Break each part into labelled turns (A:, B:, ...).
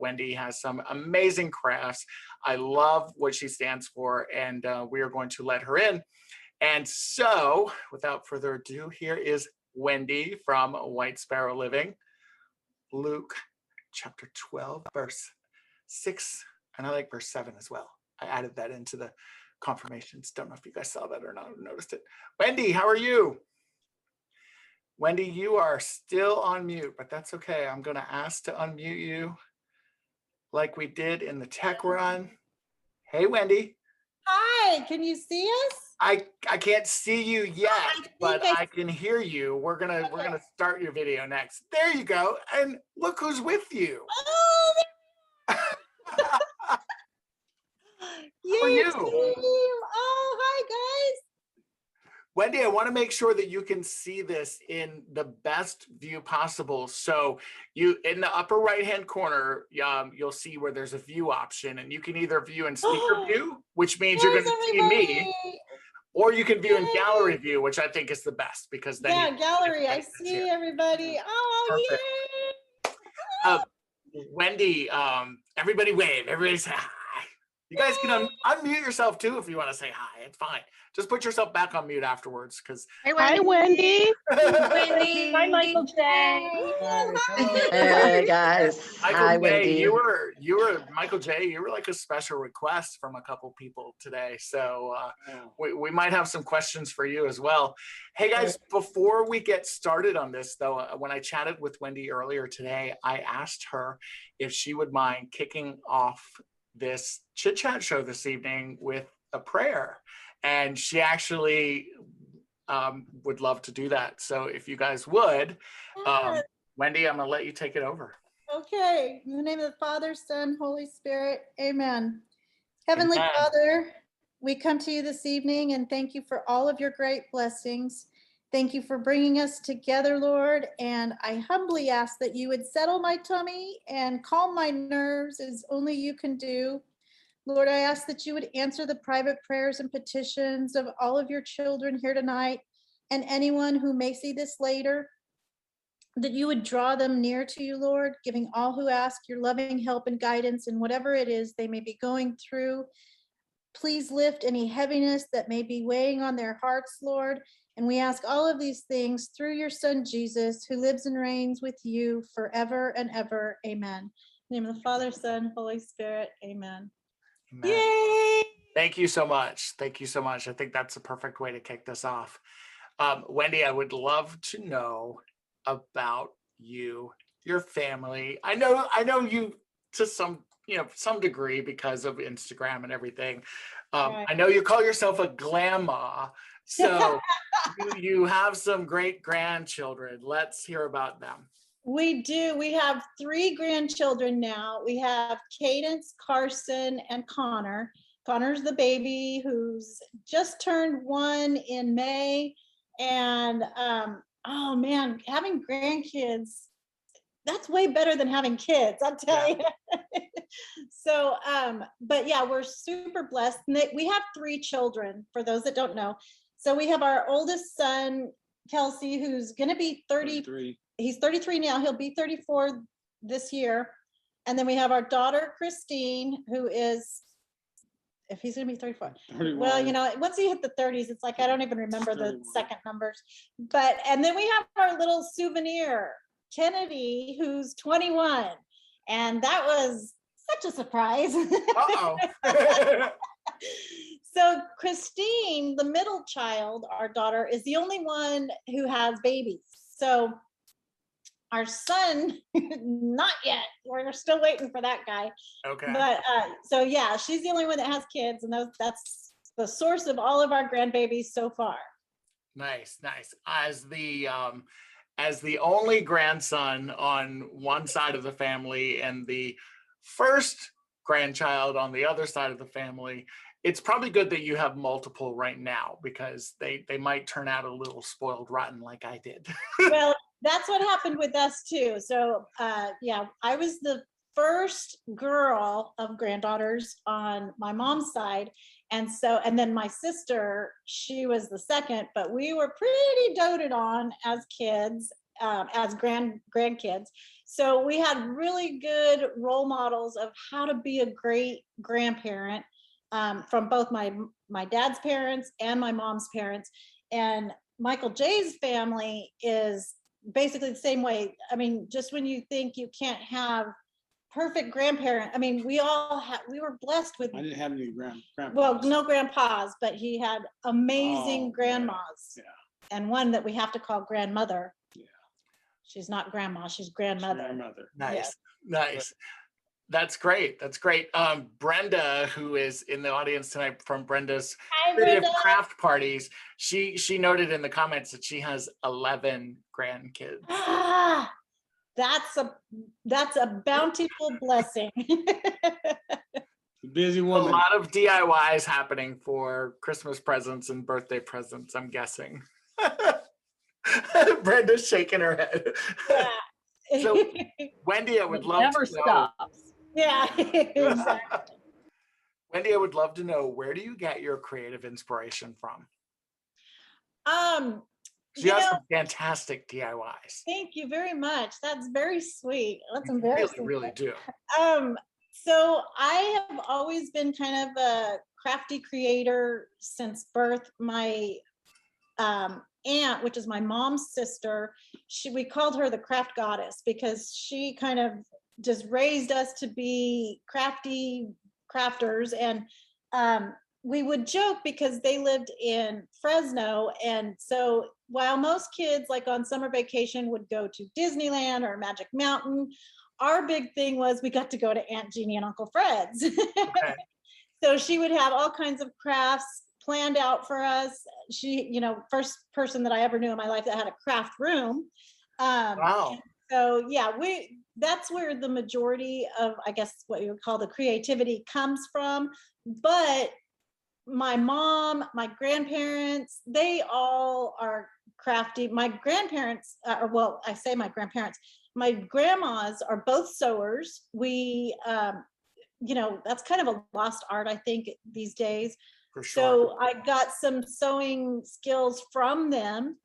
A: Wendy has some amazing crafts. I love what she stands for, and we are going to let her in. And so, without further ado, here is Wendy from White Sparrow Living. Luke chapter 12, verse 6, and I like verse 7 as well. I added that into the confirmations. Don't know if you guys saw that or not, or noticed it. Wendy, how are you? Wendy, you are still on mute, but that's okay. I'm going to ask to unmute you like we did in the tech run. Hey, Wendy.
B: Hi, can you see us?
A: I can't see you yet, but I can hear you. We're gonna start your video next. There you go. And look who's with you.
B: Oh,
A: How are
B: you
A: you?
B: team. Oh, hi guys.
A: Wendy, I want to make sure that you can see this in the best view possible. So you, in the upper right-hand corner, you'll see where there's a view option, and you can either view in speaker view, which means you're going to see me, or you can view in gallery view, which I think is the best because then
B: gallery. I see everybody. Oh,
A: perfect. Wendy, everybody wave. Everybody say hi. You guys can unmute yourself too if you want to say hi. It's fine. Just put yourself back on mute afterwards, because.
C: Hi, Wendy.
B: Wendy.
C: Hi, Michael J.
D: Hey guys. Hi, Wendy.
A: You were Michael J. You were like a special request from a couple people today, so we might have some questions for you as well. Hey guys, before we get started on this, though, when I chatted with Wendy earlier today, I asked her if she would mind kicking off this chit chat show this evening with a prayer, and she actually would love to do that. So if you guys would, Wendy, I'm gonna let you take it over.
B: Okay, in the name of the Father, Son, Holy Spirit, amen. Heavenly
A: Amen.
B: Father, we come to you this evening and thank you for all of your great blessings. Thank you for bringing us together, Lord, and I humbly ask that you would settle my tummy and calm my nerves as only you can do. Lord, I ask that you would answer the private prayers and petitions of all of your children here tonight and anyone who may see this later, that you would draw them near to you, Lord, giving all who ask your loving help and guidance in whatever it is they may be going through. Please lift any heaviness that may be weighing on their hearts, Lord. And we ask all of these things through your Son, Jesus, who lives and reigns with you forever and ever. Amen. In the name of the Father, Son, Holy Spirit. Amen.
A: Amen.
B: Yay!
A: Thank you so much. Thank you so much. I think that's a perfect way to kick this off. Wendy, I would love to know about you, your family. I know you to some degree because of Instagram and everything.
B: Right.
A: I know you call yourself a glamma, so you have some great grandchildren. Let's hear about them.
B: We do. We have 3 grandchildren now. We have Cadence, Carson, and Connor. Connor's the baby who's just turned 1 in May. And oh man, having grandkids, that's way better than having kids, I'll tell you. So, but yeah, we're super blessed. We have 3 children, for those that don't know. So we have our oldest son, Kelsey, who's going to be 33. He's 33 now. He'll be 34 this year. And then we have our daughter, Christine, who is, if he's going to be 34. 31. Well, once he hit the 30s, it's like, I don't even remember 31. The second numbers. But, and then we have our little souvenir, Kennedy, who's 21. And that was such a surprise.
A: Uh-oh.
B: So Christine, the middle child, our daughter, is the only one who has babies. So our son, not yet. We're still waiting for that guy.
A: Okay.
B: But so yeah, she's the only one that has kids, and that's the source of all of our grandbabies so far.
A: Nice. As the only grandson on one side of the family and the first grandchild on the other side of the family, it's probably good that you have multiple right now, because they might turn out a little spoiled rotten like I did.
B: Well, that's what happened with us too. So yeah, I was the first girl of granddaughters on my mom's side. And then my sister, she was the second, but we were pretty doted on as kids. as grandkids. So we had really good role models of how to be a great grandparent, from both my dad's parents and my mom's parents. And Michael J's family is basically the same way. I mean, just when you think you can't have perfect grandparent, I mean, we were blessed with.
E: I didn't have any grandpas.
B: Well, no grandpas, but he had amazing
E: Oh,
B: grandmas.
E: Yeah.
B: And one that we have to call grandmother.
E: Yeah.
B: She's not grandma, she's grandmother.
E: Grandmother.
A: Nice,
B: Yes.
A: nice. That's great. That's great. Brenda, who is in the audience tonight from Brenda's
B: Hi,
A: Creative
B: Brenda.
A: Craft Parties, she noted in the comments that she has 11 grandkids.
B: Ah, that's a bountiful blessing.
E: Busy
A: A
E: woman.
A: lot of DIYs happening for Christmas presents and birthday presents, I'm guessing. Brenda's shaking her head.
B: Yeah.
A: So, Wendy, I would love
C: Never
A: to know.
C: stops.
B: Yeah, exactly.
A: Wendy, I would love to know, where do you get your creative inspiration from? She
B: You
A: has
B: know,
A: some fantastic DIYs.
B: thank you very much. That's very sweet. That's
A: You
B: embarrassing.
A: really do.
B: So I have always been kind of a crafty creator since birth. My aunt, which is my mom's sister, we called her the craft goddess because she kind of just raised us to be crafty crafters. And we would joke because they lived in Fresno. And so while most kids, like on summer vacation, would go to Disneyland or Magic Mountain, our big thing was we got to go to Aunt Jeannie and Uncle Fred's.
A: Okay.
B: So she would have all kinds of crafts planned out for us. She, first person that I ever knew in my life that had a craft room.
A: Wow.
B: So yeah, that's where the majority of, I guess, what you would call the creativity comes from. But my mom, my grandparents, they all are crafty. My grandparents, I say my grandparents, my grandmas are both sewers. We, that's kind of a lost art, I think, these days.
A: For sure.
B: So I got some sewing skills from them.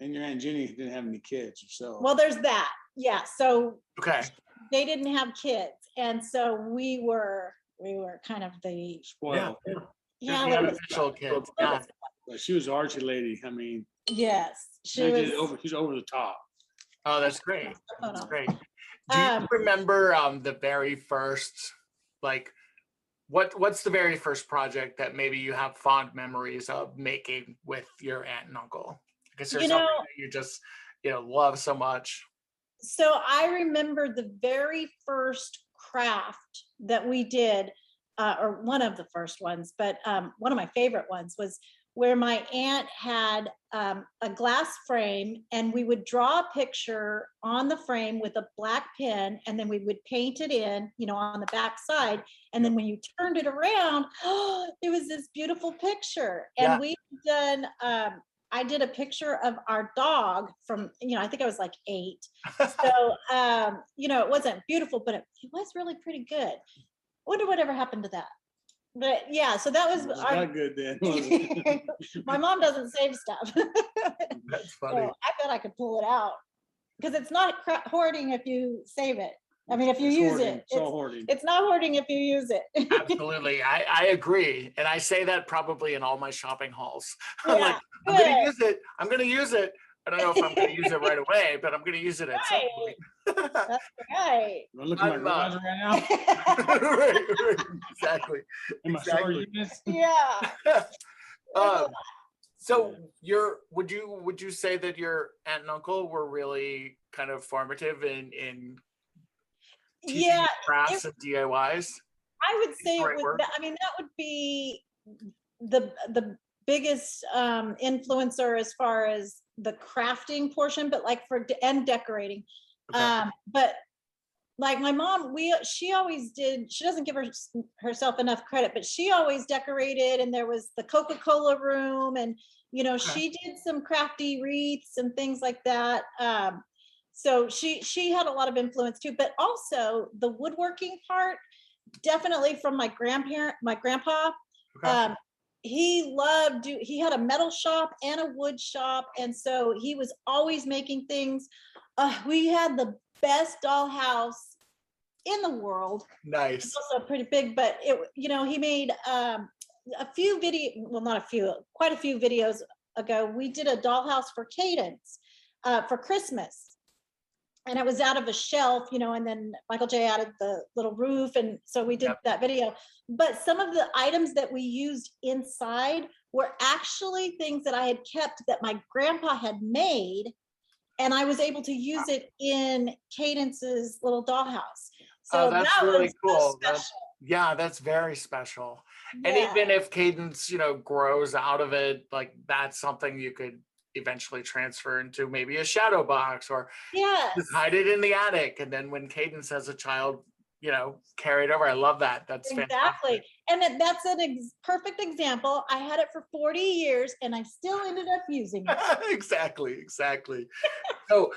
E: And your Aunt Jenny didn't have any kids herself.
B: Well, there's that. Yeah. So
A: Okay.
B: they didn't have kids. And so we were kind of the
E: Spoiled.
B: yeah,
A: The
B: like-
A: unofficial kids. Yeah.
E: But she was an artsy lady. I mean,
B: yes,
E: she was over the top.
A: Oh, that's great. That's great. Do
B: Um,
A: you remember the very first, like, what's the very first project that maybe you have fond memories of making with your aunt and uncle? Because there's something that you just, love so much.
B: So I remember the very first craft that we did, or one of the first ones, but one of my favorite ones was where my aunt had a glass frame, and we would draw a picture on the frame with a black pen, and then we would paint it in, on the back side. And then when you turned it around, it was this beautiful picture. And we've done, I did a picture of our dog from, I think I was like 8. So, it wasn't beautiful, but it was really pretty good. I wonder whatever happened to that. But yeah, so that was
E: Not good then. Was it?
B: my mom doesn't save stuff.
A: That's
B: So
A: funny.
B: I bet I could pull it out because it's not hoarding if you save it. I mean, if you
E: It's
B: use
E: hoarding.
B: it,
E: It's all hoarding.
B: it's not hoarding if you use it.
A: Absolutely. I agree. And I say that probably in all my shopping hauls. I'm
B: Yeah,
A: like, I'm going to
B: good.
A: use it. I'm going to use it. I don't know if I'm going to use it right away, but I'm going to use it at some point.
B: That's right.
E: You wanna look at my
A: I'm,
E: garage right now?
A: right, exactly.
E: In my storage
A: Exactly.
E: units?
B: Yeah.
A: So would you say that your aunt and uncle were really kind of formative in teaching
B: Yeah,
A: you crafts and DIYs?
B: I would say
A: Right
B: it
A: word.
B: was, that would be the biggest influencer as far as the crafting portion, but like and decorating.
A: Okay.
B: But like my mom, she always did, she doesn't give herself enough credit, but she always decorated, and there was the Coca-Cola room, and she did some crafty wreaths and things like that. So she had a lot of influence too, but also the woodworking part, definitely from my grandpa.
A: Okay.
B: he had a metal shop and a wood shop. And so he was always making things. We had the best dollhouse in the world.
A: Nice.
B: It's also pretty big, but he made quite a few videos ago. We did a dollhouse for Cadence for Christmas. And it was out of a shelf, and then Michael J added the little roof. And so we did that video. But some of the items that we used inside were actually things that I had kept that my grandpa had made. And I was able to use it in Cadence's little dollhouse. So
A: that's
B: that
A: really
B: was
A: cool.
B: special.
A: That's very special.
B: Yeah.
A: And even if Cadence, grows out of it, like that's something you could eventually transfer into maybe a shadow box or just hide it in the attic. And then when Cadence has a child, carry it over. I love that. That's
B: exactly.
A: Fantastic.
B: And that's perfect example. I had it for 40 years and I still ended up using it.
A: Exactly. So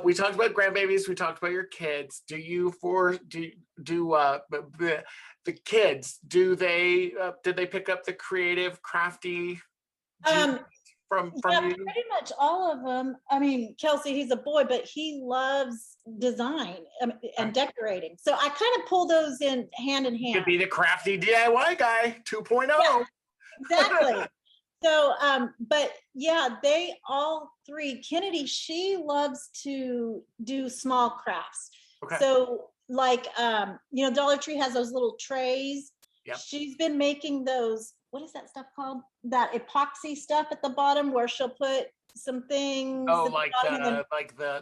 A: we talked about grandbabies. We talked about your kids. Do you the kids, did they pick up the creative, crafty from you?
B: Pretty much all of them. I mean, Kelsey, he's a boy, but he loves design and decorating. So I kind of pull those in hand.
A: Could be the crafty DIY guy 2.0.
B: Yeah, exactly. So, but yeah, they all three. Kennedy, she loves to do small crafts.
A: Okay.
B: So like, Dollar Tree has those little trays.
A: Yep.
B: She's been making those. What is that stuff called? That epoxy stuff at the bottom where she'll put some things.
A: Oh, like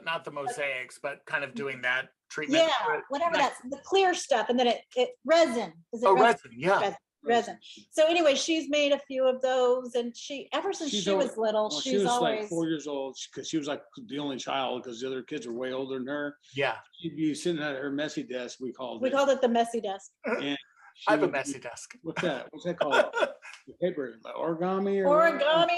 A: not the mosaics, but kind of doing that treatment.
B: Yeah, whatever that's the clear stuff, and then it resin. Is it
A: resin? Yeah.
B: Resin. So anyway, she's made a few of those, and ever since she was little,
E: she was
B: always
E: like 4 years old because she was like the only child because the other kids are way older than her.
A: Yeah.
E: She'd be sitting at her messy desk. We called
B: it the messy desk.
E: And
A: I have a messy desk.
E: What's that called? The paper, like origami or
B: origami.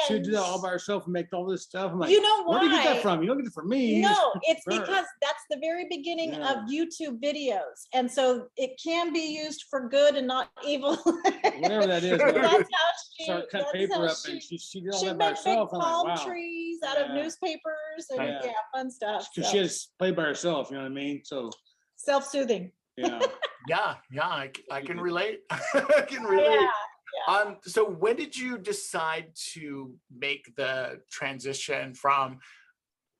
E: She would do that all by herself and make all this stuff. I'm like,
B: you know why?
E: Where do you get that from? You don't get it from me.
B: No, it's because that's the very beginning of YouTube videos. And so it can be used for good and not evil.
E: Whatever that is.
B: That's how she
E: started cutting paper up and she did all that by
B: made
E: herself.
B: big palm trees out of newspapers and fun stuff.
E: Because she just played by herself, you know what I mean? So
B: self-soothing.
E: Yeah.
A: I can relate. I can relate.
B: Yeah.
A: So when did you decide to make the transition from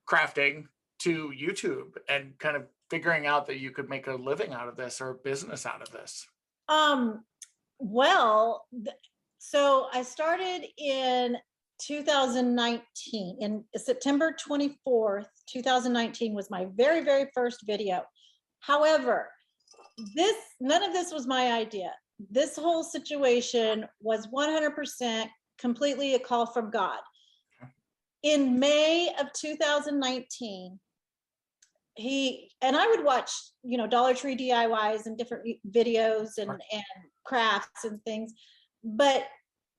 A: crafting to YouTube and kind of figuring out that you could make a living out of this or a business out of this?
B: Well, so I started in 2019. In September 24th, 2019 was my very, very first video. However, none of this was my idea. This whole situation was 100% completely a call from God. In May of 2019, I would watch, Dollar Tree DIYs and different videos and crafts and things. But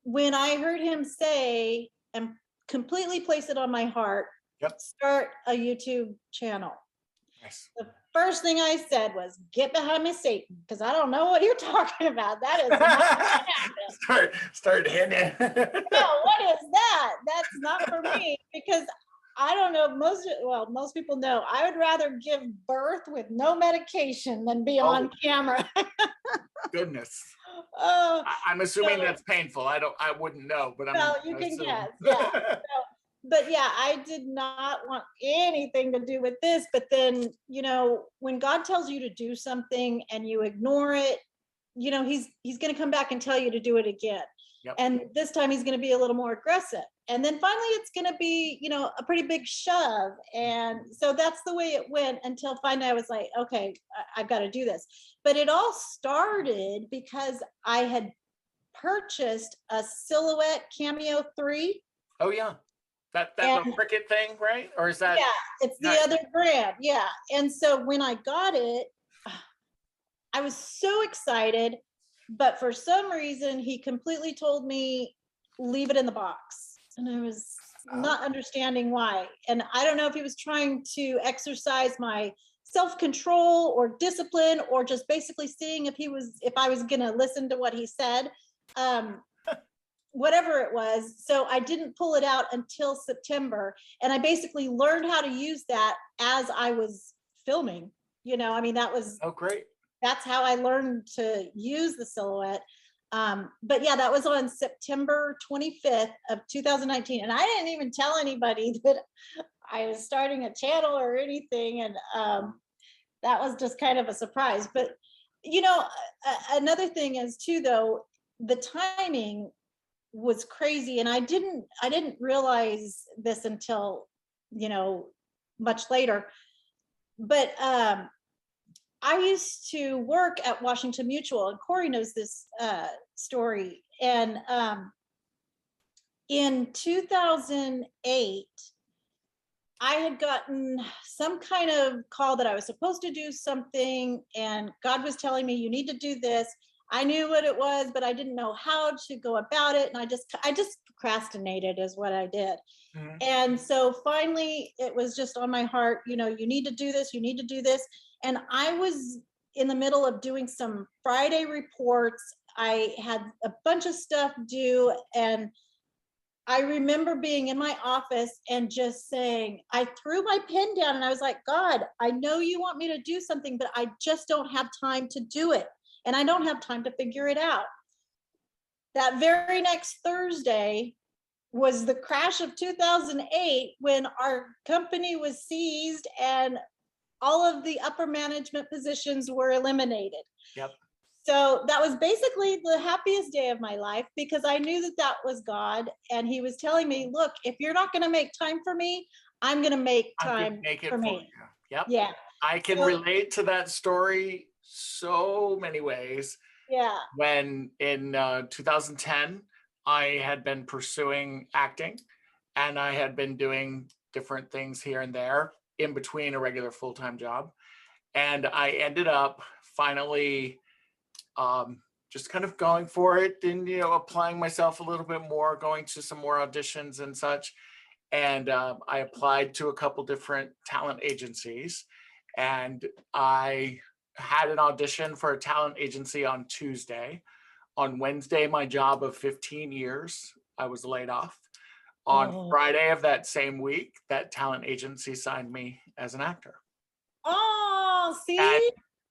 B: when I heard him say and completely place it on my heart, start a YouTube channel.
A: Yes.
B: The first thing I said was, get behind me, Satan, because I don't know what you're talking about. That is not gonna happen.
A: Start hitting it.
B: No, what is that? That's not for me, because I don't know, most people know I would rather give birth with no medication than be on camera.
A: Goodness.
B: Oh,
A: I'm assuming that's painful. I wouldn't know, but
B: you can guess. Yeah. But yeah, I did not want anything to do with this. But then, when God tells you to do something and you ignore it, he's going to come back and tell you to do it again.
A: Yep.
B: And this time he's going to be a little more aggressive. And then finally it's going to be, a pretty big shove. And so that's the way it went until finally I was like, okay, I've got to do this. But it all started because I had purchased a Silhouette Cameo 3.
A: Oh yeah. That little cricket thing, right? Or is that?
B: Yeah, it's the other brand. Yeah. And so when I got it, I was so excited, but for some reason he completely told me, leave it in the box. And I was not understanding why. And I don't know if he was trying to exercise my self-control or discipline, or just basically seeing if I was going to listen to what he said. whatever it was. So I didn't pull it out until September. And I basically learned how to use that as I was filming. I mean,
A: Oh, great.
B: that's how I learned to use the silhouette. But yeah, that was on September 25th of 2019. And I didn't even tell anybody that I was starting a channel or anything. And that was just kind of a surprise. But, another thing is too, though, the timing was crazy. And I didn't realize this until, much later. But I used to work at Washington Mutual, and Corey knows this story. And in 2008, I had gotten some kind of call that I was supposed to do something, and God was telling me, you need to do this. I knew what it was, but I didn't know how to go about it. And I just procrastinated is what I did. Mm-hmm. And so finally it was just on my heart, you need to do this, you need to do this. And I was in the middle of doing some Friday reports. I had a bunch of stuff due, and I remember being in my office and just saying, I threw my pen down and I was like, God, I know you want me to do something, but I just don't have time to do it. And I don't have time to figure it out. That very next Thursday was the crash of 2008, when our company was seized and all of the upper management positions were eliminated.
A: Yep.
B: So that was basically the happiest day of my life, because I knew that that was God. And he was telling me, look, if you're not going to make time for me, I'm going to make time for me.
A: Yep.
B: Yeah.
A: I can relate to that story so many ways.
B: Yeah.
A: When in 2010, I had been pursuing acting, and I had been doing different things here and there in between a regular full-time job. And I ended up finally just kind of going for it and, applying myself a little bit more, going to some more auditions and such. And I applied to a couple different talent agencies, and I had an audition for a talent agency on Tuesday. On Wednesday, my job of 15 years, I was laid off. On Friday of that same week, that talent agency signed me as an actor.
B: Oh, see?
A: And,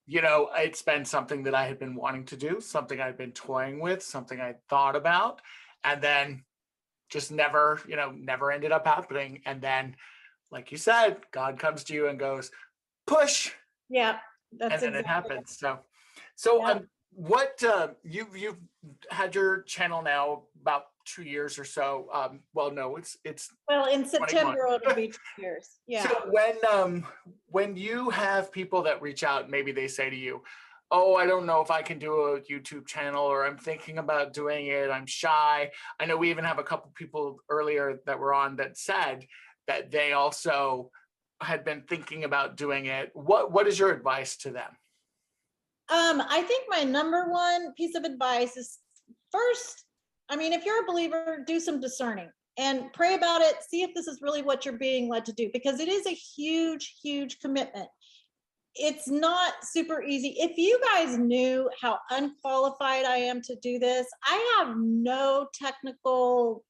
A: it's been something that I had been wanting to do, something I'd been toying with, something I thought about, and then just never ended up happening. And then, like you said, God comes to you and goes, push.
B: Yeah.
A: And then it happens. So
B: yeah.
A: What you've had your channel now about 2 years or so. Well, no, it's
B: in September it'll be 2 years. Yeah.
A: So when you have people that reach out, maybe they say to you, oh, I don't know if I can do a YouTube channel, or I'm thinking about doing it, I'm shy. I know we even have a couple people earlier that were on that said that they also had been thinking about doing it. What is your advice to them?
B: I think my number one piece of advice is, first, if you're a believer, do some discerning and pray about it. See if this is really what you're being led to do, because it is a huge, huge commitment. It's not super easy. If you guys knew how unqualified I am to do this, I have no technical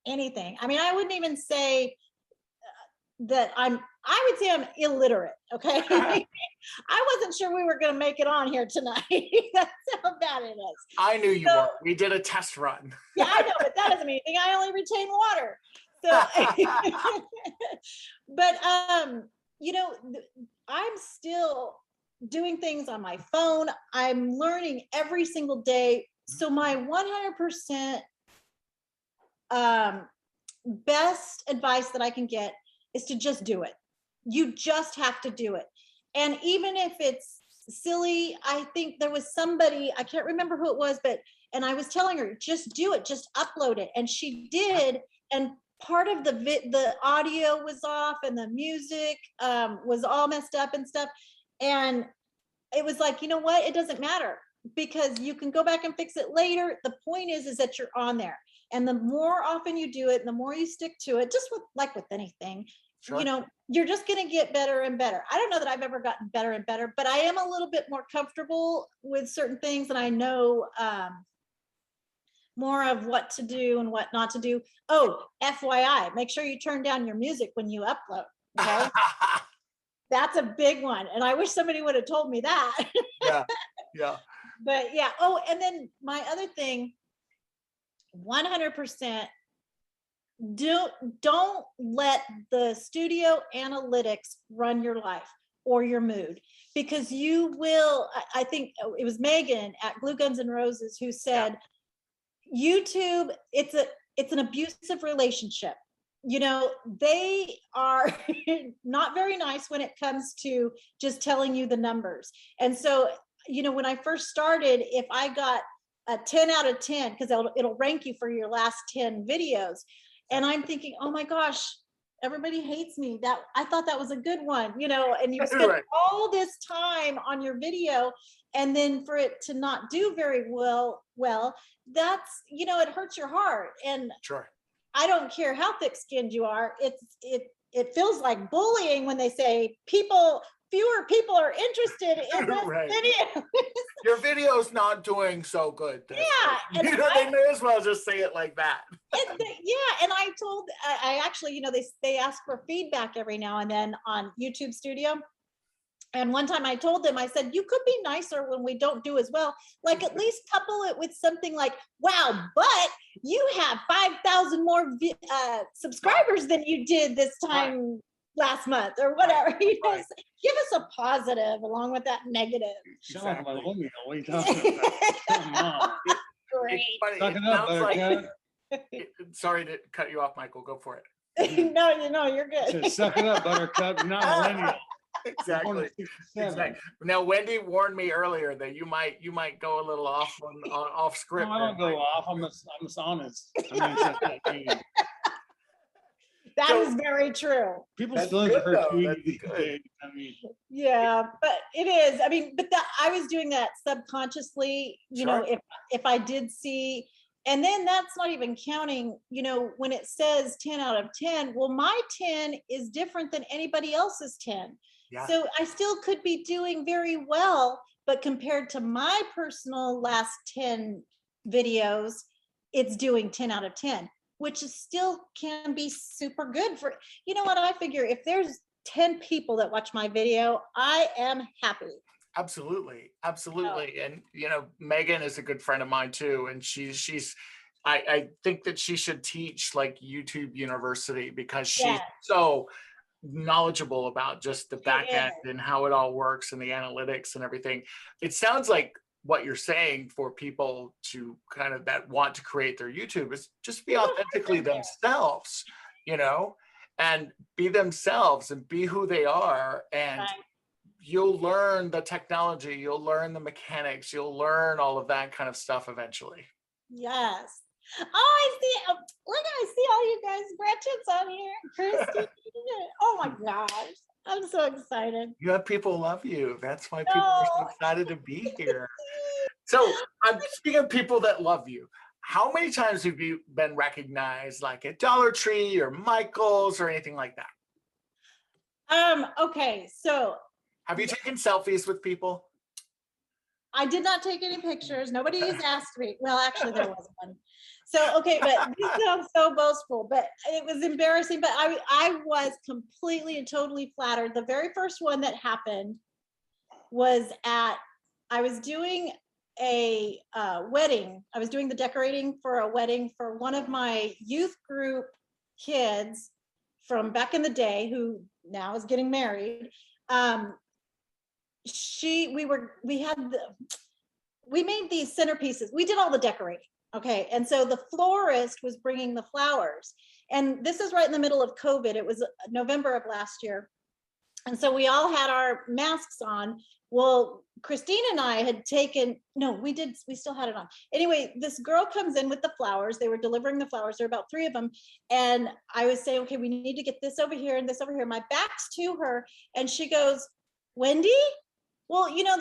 B: anything. I wouldn't even say that I would say I'm illiterate. Okay. I wasn't sure we were going to make it on here tonight. That's how bad it is.
A: I knew you were. We did a test run.
B: Yeah, I know, but that doesn't mean anything. I only retain water. So, but, I'm still doing things on my phone. I'm learning every single day. So my 100% best advice that I can get is to just do it. You just have to do it. And even if it's silly, I think there was somebody, I can't remember who it was, and I was telling her, just do it, just upload it. And she did. And part of the audio was off, and the music was all messed up and stuff. And it was like, you know what? It doesn't matter, because you can go back and fix it later. The point is that you're on there. And the more often you do it, and the more you stick to it, just with anything, sure, you're just going to get better and better. I don't know that I've ever gotten better and better, but I am a little bit more comfortable with certain things. And I know more of what to do and what not to do. Oh, FYI, make sure you turn down your music when you upload. Okay. That's a big one. And I wish somebody would have told me that.
A: Yeah. Yeah.
B: But yeah. Oh, and then my other thing, 100%, don't let the studio analytics run your life or your mood, because you will. I think it was Megan at Glue Guns and Roses who said, YouTube, it's an abusive relationship. You know, they are not very nice when it comes to just telling you the numbers. And so, you know, when I first started, if I got a 10 out of 10, because it'll rank you for your last 10 videos. And I'm thinking, oh my gosh, everybody hates me. That I thought that was a good one, you know, and you spend all this time on your video, and then for it to not do very well, that's, you know, it hurts your heart. And
A: Sure.
B: I don't care how thick-skinned you are. It feels like bullying when they say fewer people are interested in this video.
A: Your video's not doing so good.
B: Yeah.
A: You know, they may as well just say it like that.
B: And I actually, you know, they ask for feedback every now and then on YouTube Studio. And one time I told them, I said, you could be nicer when we don't do as well. Like, at least couple it with something like, wow, but you have 5,000 more subscribers than you did this time last month, or whatever. You know, give us a positive along with that negative.
E: Exactly. What are you talking about?
B: Great.
E: Suck it up, Buttercup.
A: Sorry to cut you off, Michael. Go for it.
B: No, you're good.
E: Suck it up, Buttercup. You're not millennial.
A: Exactly. Now, Wendy warned me earlier that you might go a little off script.
E: No, I don't go off. I'm just honest. I mean,
B: that is very true.
E: People's feelings are hurt too easy. I mean,
B: yeah, but it is. I mean, but I was doing that subconsciously. You know, if I did see. And then that's not even counting, you know, when it says 10 out of 10, well, my 10 is different than anybody else's 10. Yeah. So I still could be doing very well, but compared to my personal last 10 videos, it's doing 10 out of 10, which is still can be super good for, you know what, I figure if there's 10 people that watch my video, I am happy.
A: Absolutely. And, you know, Megan is a good friend of mine too. And I think that she should teach like YouTube University, because she's so knowledgeable about just the back end and how it all works and the analytics and everything. It sounds like what you're saying for people to kind of that want to create their YouTube is just be authentically themselves, you know, and be themselves and be who they are. And you'll learn the technology, you'll learn the mechanics, you'll learn all of that kind of stuff eventually.
B: Yes. Oh, I see. Look, I see all you guys. Gretchen's on here. Christy. Oh my gosh. I'm so excited.
A: You have people who love you. That's why people are so excited to be here. So I'm speaking of people that love you. How many times have you been recognized, like at Dollar Tree or Michael's or anything like that?
B: Okay, so
A: have you taken selfies with people?
B: I did not take any pictures. Nobody has asked me. Well, actually there was one. So, okay, but this sounds so boastful, but it was embarrassing, but I was completely and totally flattered. The very first one that happened was I was doing a wedding. I was doing the decorating for a wedding for one of my youth group kids from back in the day, who now is getting married. We made these centerpieces. We did all the decorating. Okay. And so the florist was bringing the flowers, and this is right in the middle of COVID. It was November of last year. And so we all had our masks on. Well, Christine and I had we still had it on. Anyway, this girl comes in with the flowers. They were delivering the flowers. There were about 3 of them. And I was saying, okay, we need to get this over here and this over here. My back's to her. And she goes, Wendy? Well, you know,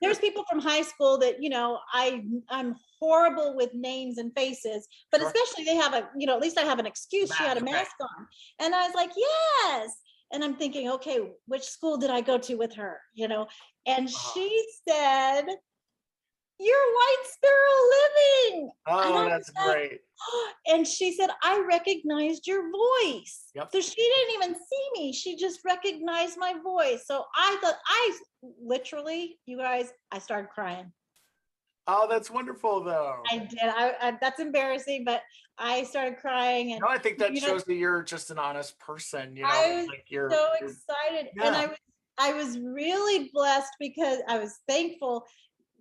B: there's people from high school that, you know, I'm horrible with names and faces, but especially they have at least I have an excuse. She had a mask on. And I was like, yes. And I'm thinking, okay, which school did I go to with her? You know? And she said, you're White Sparrow Living. And
A: Oh,
B: I
A: that's
B: was like,
A: great.
B: and she said, I recognized your voice.
A: Yep.
B: So she didn't even see me. She just recognized my voice. So I thought, I literally, you guys, I started crying.
A: Oh, that's wonderful, though.
B: I did. I that's embarrassing, but I started crying. And
A: No, I think that
B: you know,
A: shows that you're just an honest person. You know,
B: I was
A: like you're
B: so excited, and
A: yeah.
B: I was really blessed because I was thankful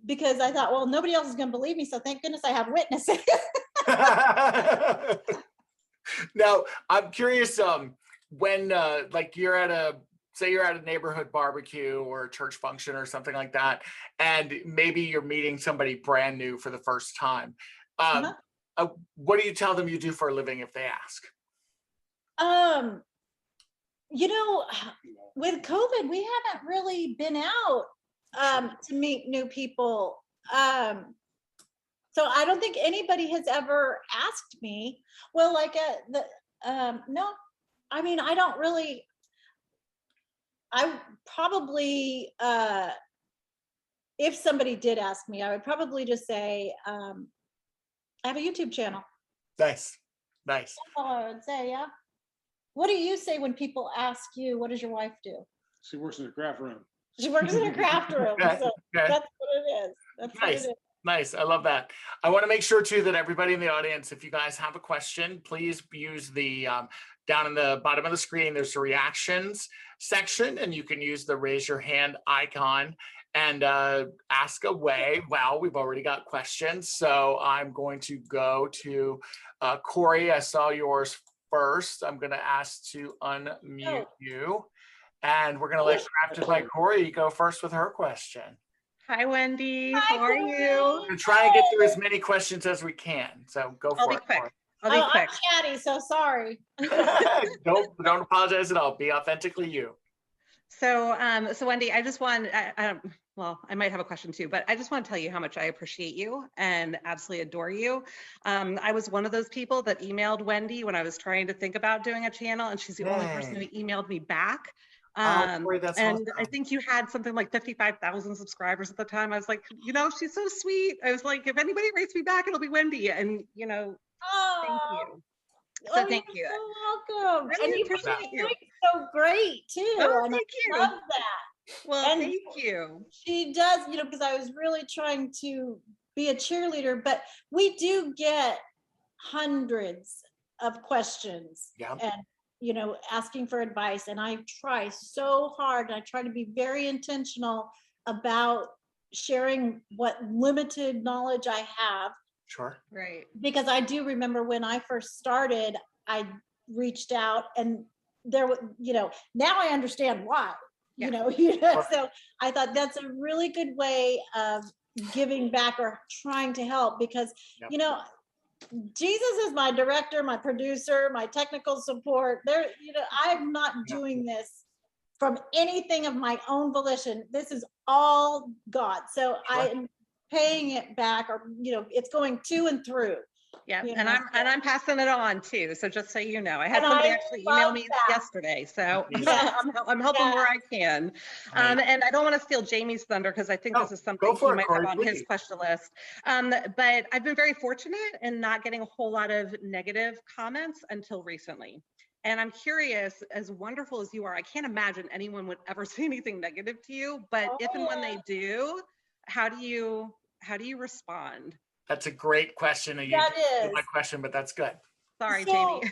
B: because I thought, well, nobody else is going to believe me, so thank goodness I have witnesses.
A: Now, I'm curious. When like you're at a say you're at a neighborhood barbecue or a church function or something like that, and maybe you're meeting somebody brand new for the first time.
B: Uh-huh.
A: What do you tell them you do for a living if they ask?
B: You know, with COVID, we haven't really been out to meet new people. So I don't think anybody has ever asked me. Well, like no, I mean, I don't really. I probably, if somebody did ask me, I would probably just say, I have a YouTube channel.
A: Nice.
B: That's all I would say, yeah. What do you say when people ask you, what does your wife do?
E: She works in the craft room.
B: She works in a craft room.
A: Okay,
B: So
A: okay.
B: that's what it is. That's what it
A: Nice.
B: is.
A: Nice. I love that. I want to make sure too that everybody in the audience, if you guys have a question, please use the down in the bottom of the screen, there's the reactions section, and you can use the raise your hand icon and ask away. Well, we've already got questions. So I'm going to go to Corey. I saw yours first. I'm going to ask to unmute you. And we're going to let Crafted by Corey go first with her question.
C: Hi, Wendy.
B: Hi,
C: How are
B: Corey.
C: you?
A: We're going to try and get through as many questions as we can. So go
C: I'll
A: for
C: be
A: it.
C: quick. I'll be
B: Oh,
C: quick.
B: I'm chatty, so sorry.
A: Don't apologize at all. Be authentically you.
C: So, so Wendy, I just want, well, I might have a question too, but I just want to tell you how much I appreciate you and absolutely adore you. I was one of those people that emailed Wendy when I was trying to think about doing a channel, and she's the only person who emailed me back.
A: Corey, that's
C: and
A: awesome.
C: I think you had something like 55,000 subscribers at the time. I was like, you know, she's so sweet. I was like, if anybody writes me back, it'll be Wendy. And, you know, thank you. So thank you.
B: So welcome.
C: Really
B: And you
C: appreciate you.
B: doing so great too.
C: Oh,
B: and
C: thank you.
B: I love that.
C: Well,
B: And
C: thank you.
B: She does, you know, because I was really trying to be a cheerleader, but we do get hundreds of questions and, you know, asking for advice. And I try so hard. I try to be very intentional about sharing what limited knowledge I have.
A: Sure.
C: Right.
B: Because I do remember when I first started, I reached out and there was, you know, now I understand why.
C: Yeah.
B: You know, so I thought that's a really good way of giving back or trying to help because, you know, Jesus is my director, my producer, my technical support. There, you know, I'm not doing this from anything of my own volition. This is all God. So I am paying it back, or, you know, it's going to and through.
C: Yeah, and I'm passing it on too. So just so you know, I had
B: And
C: somebody
B: I
C: actually
B: love
C: email me
B: that.
C: yesterday. So
B: Yes.
C: I'm helping where I can. And I don't want to steal Jamie's thunder because I think this is something he might have on his question list. But I've been very fortunate in not getting a whole lot of negative comments until recently. And I'm curious, as wonderful as you are, I can't imagine anyone would ever say anything negative to you. But if and when they do, how do you respond?
A: That's a great question. You
B: That is
A: my question, but that's good.
C: Sorry, Jamie.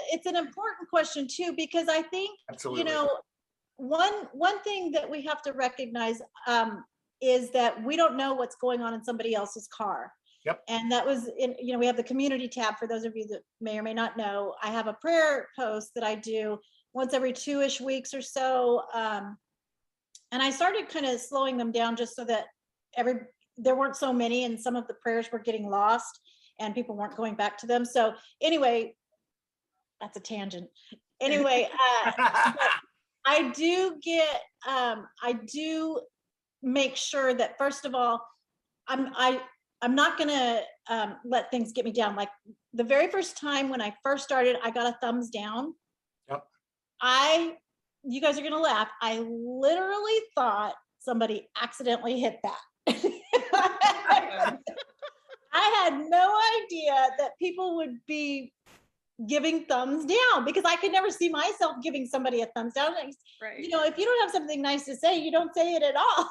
B: It's an important question too, because I think,
A: absolutely,
B: you know, one thing that we have to recognize is that we don't know what's going on in somebody else's car.
A: Yep.
B: And that was in, you know, we have the community tab for those of you that may or may not know. I have a prayer post that I do once every 2-ish weeks or so. And I started kind of slowing them down just so that there weren't so many, and some of the prayers were getting lost and people weren't going back to them. So anyway, that's a tangent. Anyway, I do make sure that, first of all, I'm not gonna let things get me down. Like the very first time when I first started, I got a thumbs down.
A: Yep.
B: You guys are gonna laugh. I literally thought somebody accidentally hit that. I had no idea that people would be giving thumbs down because I could never see myself giving somebody a thumbs down.
C: Right.
B: You know, if you don't have something nice to say, you don't say it at all.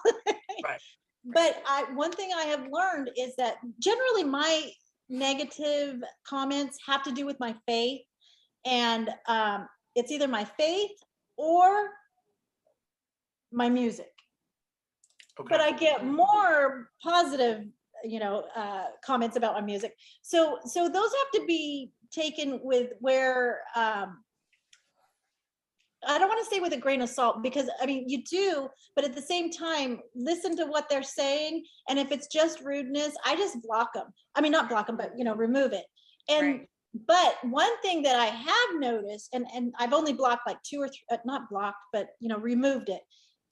A: Right.
B: But one thing I have learned is that generally my negative comments have to do with my faith, and it's either my faith or my music. Okay. But I get more positive, you know, comments about my music. So those have to be taken with where, I don't want to say with a grain of salt, because I mean, you do, but at the same time, listen to what they're saying. And if it's just rudeness, I just block them. I mean, not block them, but, you know, remove it. And, right. But one thing that I have noticed, and I've only blocked like 2 or 3, not blocked, but, you know, removed it,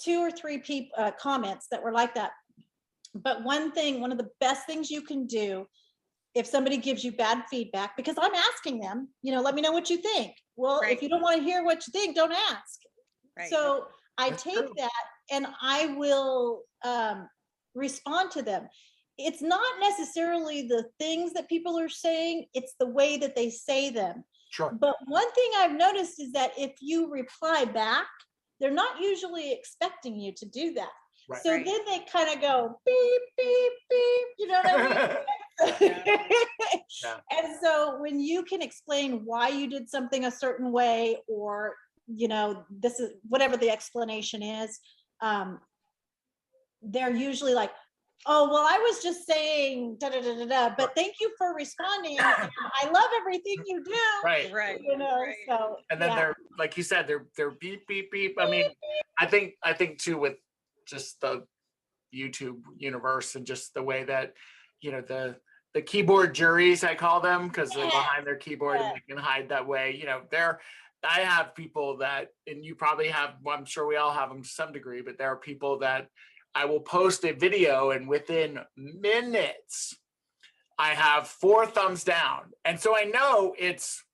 B: 2 or 3 people comments that were like that. But one of the best things you can do if somebody gives you bad feedback, because I'm asking them, you know, let me know what you think. Well, right. If you don't want to hear what you think, don't ask. Right. So I take that and I will respond to them. It's not necessarily the things that people are saying, it's the way that they say them.
A: Sure.
B: But one thing I've noticed is that if you reply back, they're not usually expecting you to do that. Right. So then they kind of go beep, beep, beep, you know what I mean? Yeah. And so when you can explain why you did something a certain way, or, you know, this is whatever the explanation is, they're usually like, oh, well, I was just saying da da da da da, but thank you for responding. I love everything you do.
A: Right.
C: Right.
B: You know, right. So
A: and then they're, like you said, they're beep, beep, beep. I mean, I think too, with just the YouTube universe and just the way that, you know, the keyboard juries, I call them, because they're behind their keyboard and they can hide that way. You know, I have people that, and you probably have, well, I'm sure we all have them to some degree, but there are people that I will post a video and within minutes I have 4 thumbs down. And so I know it's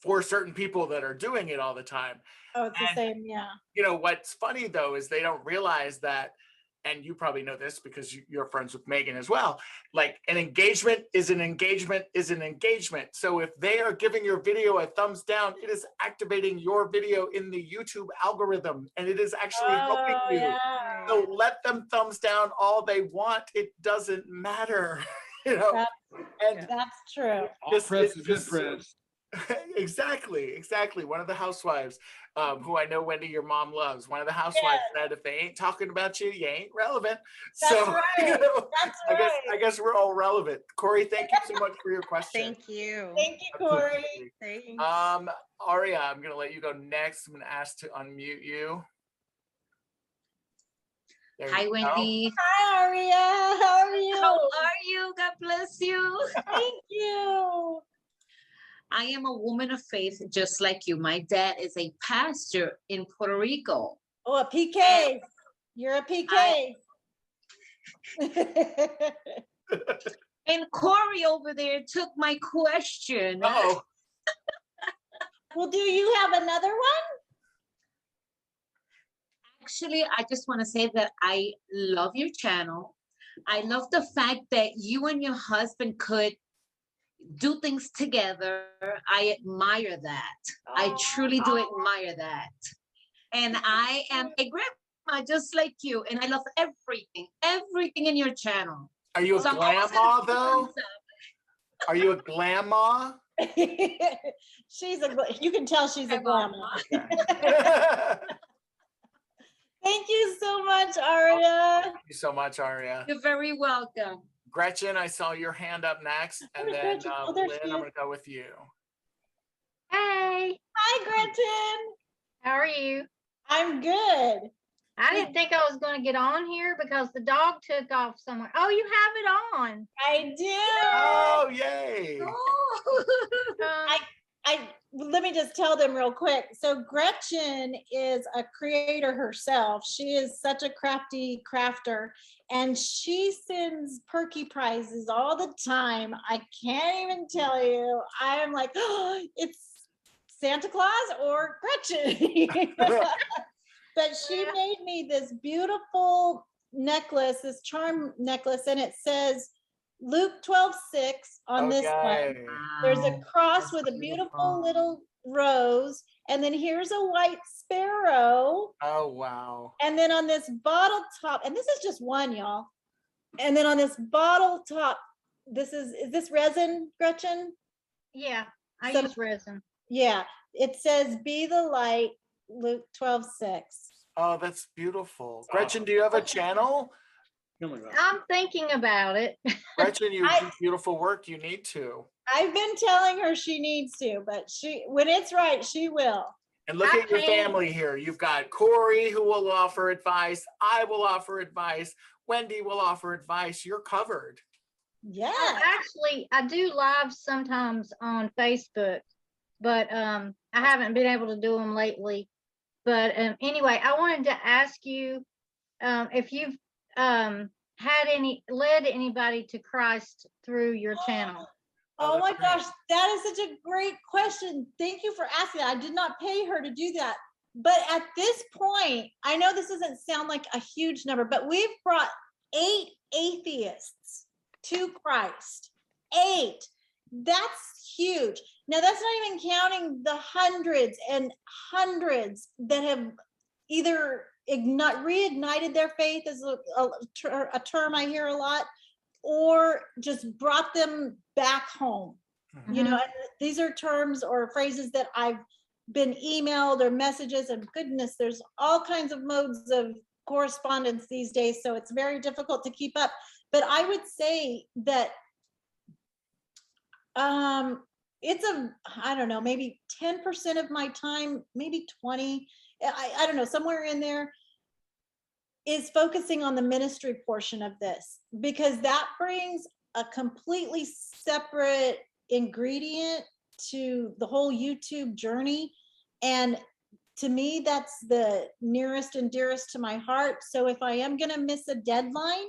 A: for certain people that are doing it all the time.
B: Oh, it's the same, yeah.
A: You know, what's funny though, is they don't realize that, and you probably know this because you're friends with Megan as well, like an engagement is an engagement is an engagement. So if they are giving your video a thumbs down, it is activating your video in the YouTube algorithm, and it is actually helping you. Yeah. So let them thumbs down all they want. It doesn't matter. You know,
B: that's true.
E: All press is good press.
A: Exactly. One of the housewives, who I know, Wendy, your mom loves, one of the housewives said, if they ain't talking about you, you ain't relevant.
B: That's right.
A: You know,
B: That's right.
A: I guess we're all relevant. Corey, thank you so much for your question.
C: Thank you.
B: Thank you, Corey.
C: Thanks.
A: Aria, I'm gonna let you go next. I'm gonna ask to unmute you.
F: Hi, Wendy.
B: Hi, Aria. How are you?
F: How are you? God bless you.
B: Thank you.
F: I am a woman of faith, just like you. My dad is a pastor in Puerto Rico.
B: Oh, a PK. You're a PK.
F: And Corey over there took my question.
A: Oh.
B: Well, do you have another one?
F: Actually, I just want to say that I love your channel. I love the fact that you and your husband could do things together. I admire that. I truly do admire that. And I am a grandma just like you, and I love everything in your channel.
A: Are you a grandma though? Are you a grandma?
B: You can tell she's a grandma. Thank you so much, Aria.
A: Thank you so much, Aria.
F: You're very welcome.
A: Gretchen, I saw your hand up next, and then Lynn, I'm going to go with you.
G: Hey.
B: Hi, Gretchen.
G: How are you?
B: I'm good.
G: I didn't think I was going to get on here because the dog took off somewhere. Oh, you have it on.
B: I do.
A: Oh, yay.
B: Let me just tell them real quick. So Gretchen is a creator herself. She is such a crafty crafter, and she sends perky prizes all the time. I can't even tell you. I am like, oh, it's Santa Claus or Gretchen. But she made me this beautiful necklace, this charm necklace, and it says Luke 12:6 on this one. There's a cross with a beautiful little rose, and then here's a white sparrow.
A: Oh, wow.
B: And then on this bottle top, and this is just one, y'all. And then on this bottle top, is this resin, Gretchen?
G: Yeah, I
B: So-
G: use resin.
B: Yeah, it says be the light, Luke 12:6.
A: Oh, that's beautiful. Gretchen, do you have a channel?
E: Oh my God.
G: I'm thinking about it.
A: Gretchen, you do beautiful work. You need to.
B: I've been telling her she needs to, but when it's right, she will.
A: And look
G: I
A: at your
G: paint-
A: family here. You've got Corey who will offer advice. I will offer advice. Wendy will offer advice. You're covered.
B: Yeah.
G: Actually, I do live sometimes on Facebook, but I haven't been able to do them lately. But anyway, I wanted to ask you if you've led anybody to Christ through your channel.
B: Oh my
A: that's great.
B: gosh, that is such a great question. Thank you for asking that. I did not pay her to do that. But at this point, I know this doesn't sound like a huge number, but we've brought 8 atheists to Christ. 8. That's huge. Now, that's not even counting the hundreds and hundreds that have either reignited their faith, is a term I hear a lot, or just brought them back home. You know, and these are terms or phrases that I've been emailed or messages, and goodness, there's all kinds of modes of correspondence these days, so it's very difficult to keep up. But I would say that it's I don't know, maybe 10% of my time, maybe 20, I don't know, somewhere in there, is focusing on the ministry portion of this, because that brings a completely separate ingredient to the whole YouTube journey. And to me, that's the nearest and dearest to my heart. So if I am going to miss a deadline,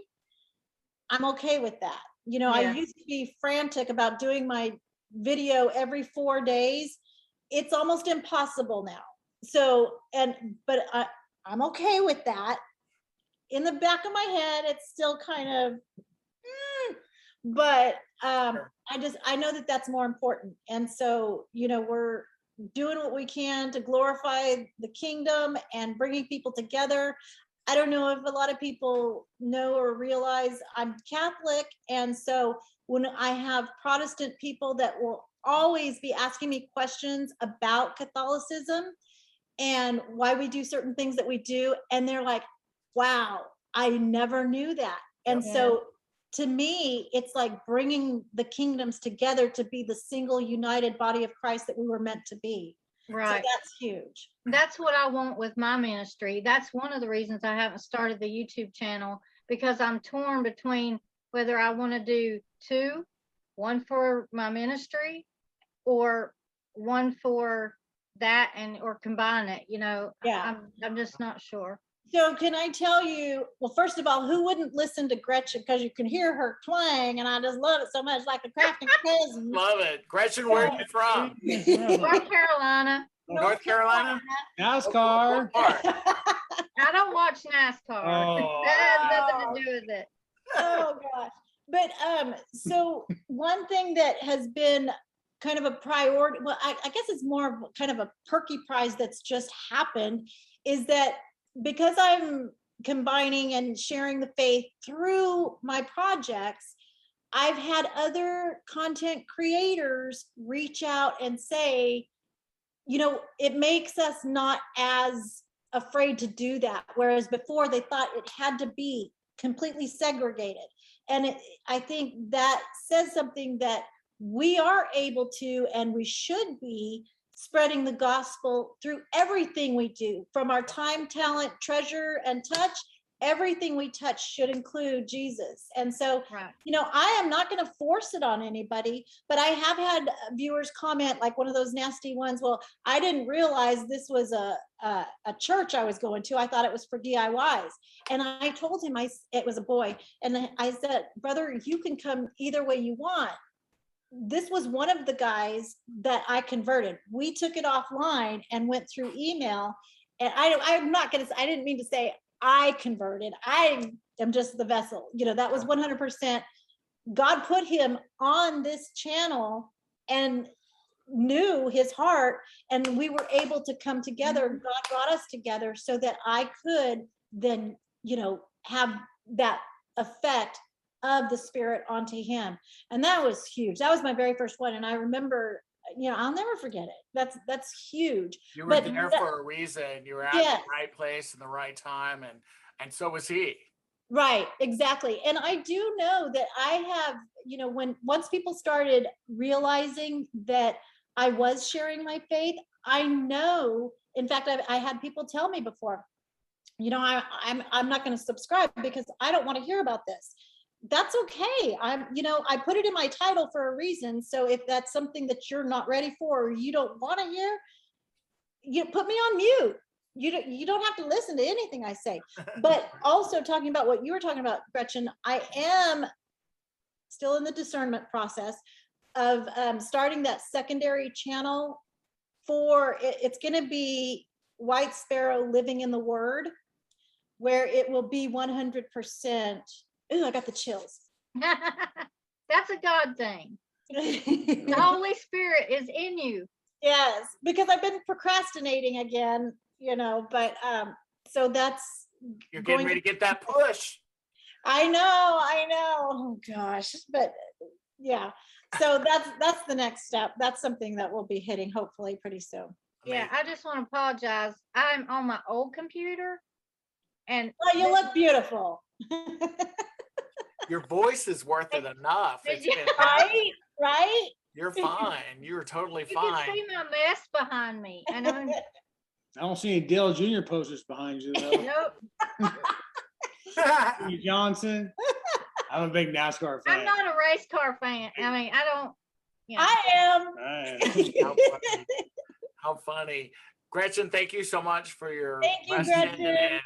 B: I'm okay with that. You know,
G: Yeah.
B: I used to be frantic about doing my video every 4 days. It's almost impossible now. So, but I'm okay with that. In the back of my head, it's still kind of, but I know that that's more important. And so, you know, we're doing what we can to glorify the kingdom and bringing people together. I don't know if a lot of people know or realize I'm Catholic. And so when I have Protestant people that will always be asking me questions about Catholicism and why we do certain things that we do, and they're like, wow, I never knew that. And so to me, it's like bringing the kingdoms together to be the single united body of Christ that we were meant to be.
G: Right.
B: So that's huge.
G: That's what I want with my ministry. That's one of the reasons I haven't started the YouTube channel, because I'm torn between whether I want to do 2, one for my ministry or one for that, or combine it, you know.
B: Yeah.
G: I'm just not sure.
B: So can I tell you, well, first of all, who wouldn't listen to Gretchen, because you can hear her twang, and I just love it so much, like the crafting cousin.
A: Love it. Gretchen, where are you from?
G: North Carolina.
A: North Carolina?
E: NASCAR.
G: I don't watch NASCAR.
E: Oh.
G: That has nothing to do with it.
B: Oh gosh. But so one thing that has been kind of a priority, well, I guess it's more of kind of a perky prize that's just happened, is that because I'm combining and sharing the faith through my projects, I've had other content creators reach out and say, you know, it makes us not as afraid to do that. Whereas before they thought it had to be completely segregated. And I think that says something that we are able to, and we should be, spreading the gospel through everything we do, from our time, talent, treasure, and touch. Everything we touch should include Jesus. And so, you know, I am not going to force it on anybody, but I have had viewers comment, like one of those nasty ones, well, I didn't realize this was a church I was going to. I thought it was for DIYs. And I told him, it was a boy. And I said, brother, you can come either way you want. This was one of the guys that I converted. We took it offline and went through email. And I'm not going to, I didn't mean to say I converted. I am just the vessel. You know, that was 100%. God put him on this channel and knew his heart, and we were able to come together. God brought us together so that I could then, you know, have that effect of the Spirit onto him. And that was huge. That was my very first one. And I remember, you know, I'll never forget it. That's huge.
A: You were there for a reason. You were at the right place in the right time, and so was he.
B: Right, exactly. And I do know that I have, you know, once people started realizing that I was sharing my faith, I know, in fact, I had people tell me before, you know, I'm not going to subscribe because I don't want to hear about this. That's okay. You know, I put it in my title for a reason. So if that's something that you're not ready for, or you don't want to hear, you put me on mute. You don't have to listen to anything I say. But also talking about what you were talking about, Gretchen, I am still in the discernment process of starting that secondary channel for it's going to be White Sparrow Living in the Word, where it will be 100%. Ooh, I got the chills.
G: That's a God thing. The Holy Spirit is in you.
B: Yes, because I've been procrastinating again, you know, but so that's
A: you're getting ready to get that push.
B: I know. Oh gosh, but yeah. So that's the next step. That's something that we'll be hitting hopefully pretty soon.
G: Yeah, I just want to apologize. I'm on my old computer, and
B: you look beautiful.
A: Your voice is worth it enough. It's
B: right.
A: You're fine. You're totally fine.
G: You can see my mess behind me, and I
E: don't see any Dale Jr. posters behind you though.
G: Nope.
E: Johnson. I'm a big NASCAR fan.
G: I'm not a race car fan. I mean, I don't. You know.
B: I am.
A: How funny. Gretchen, thank you so much for your
B: question
A: and your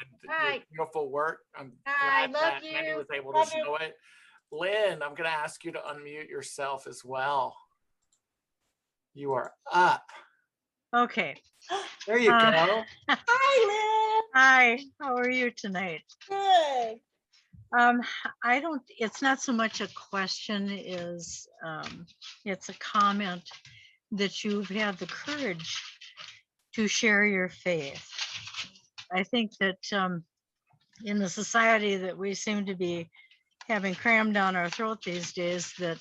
A: beautiful work. I'm glad that Mandy was able to show it. Lynn, I'm going to ask you to unmute yourself as well. You are up.
H: Okay.
A: There you go.
B: Hi, Lynn.
H: Hi. How are you tonight?
B: Good.
H: It's not so much a question as it's a comment that you've had the courage to share your faith. I think that in the society that we seem to be having crammed down our throat these days, that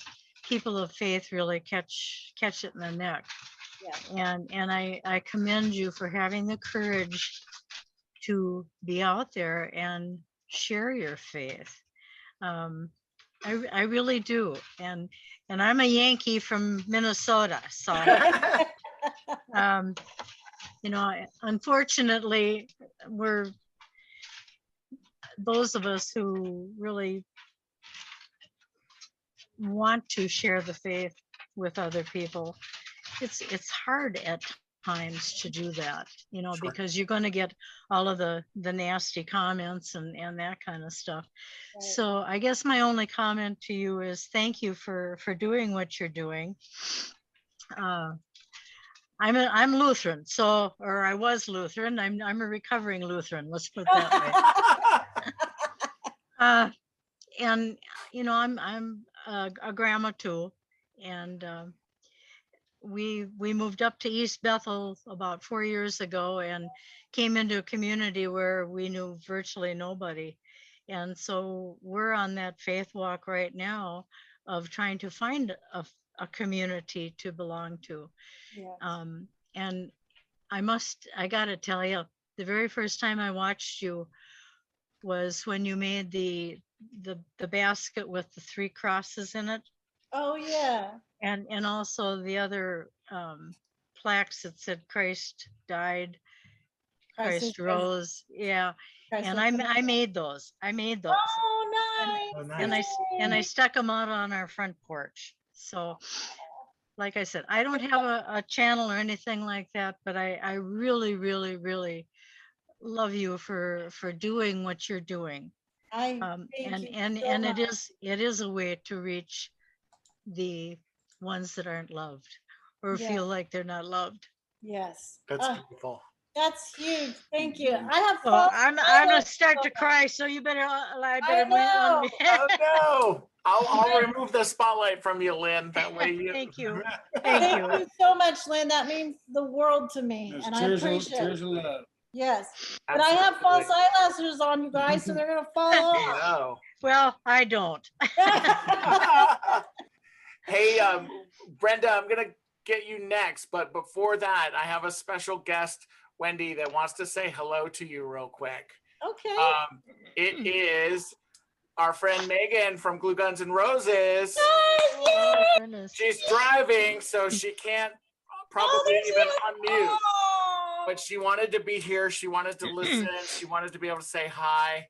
H: people of faith really catch it in the neck. Yeah. And I commend you for having the courage to be out there and share your faith. I really do. And I'm a Yankee from Minnesota, so you know, unfortunately, we're those of us who really want to share the faith with other people. It's hard at times to do that, you know, sure, because you're going to get all of the nasty comments and that kind of stuff. Right. So I guess my only comment to you is thank you for doing what you're doing. I'm Lutheran, or I was Lutheran. I'm a recovering Lutheran. Let's put it that way. And you know, I'm a grandma too, and we moved up to East Bethel about 4 years ago and came into a community where we knew virtually nobody, and so we're on that faith walk right now of trying to find a community to belong to. Yes. And I gotta tell you, the very first time I watched you was when you made the basket with the 3 crosses in it.
B: Oh yeah.
H: And also the other plaques that said Christ died, Christ rose. Yeah. Christ and I made those.
B: Oh nice.
H: And I stuck them out on our front porch. So like I said, I don't have a channel or anything like that, but I really, really, really love you for doing what you're doing. And it is a way to reach the ones that aren't loved or feel like they're not loved.
B: Yes.
A: That's beautiful.
B: That's huge. Thank you. I have
H: Well, I'm gonna start to cry, so you better I better mute on me.
A: Oh no. I'll remove the spotlight from you, Lynn. That way you
H: Thank you.
B: Thank you so much, Lynn. That means the world to me.
E: There's
B: And I appreciate
E: tears
B: it.
E: of love.
B: Yes. But I have false
A: Absolutely.
B: eyelashes on, you guys, so they're gonna fall off.
A: No.
H: Well, I don't.
A: Hey, Brenda, I'm gonna get you next, but before that, I have a special guest, Wendy, that wants to say hello to you real quick.
B: Okay.
A: It is our friend Megan from Glue Guns and Roses.
B: Oh,
A: She's driving, so she can't probably even unmute. But she wanted to be here. She wanted to listen. She wanted to be able to say hi.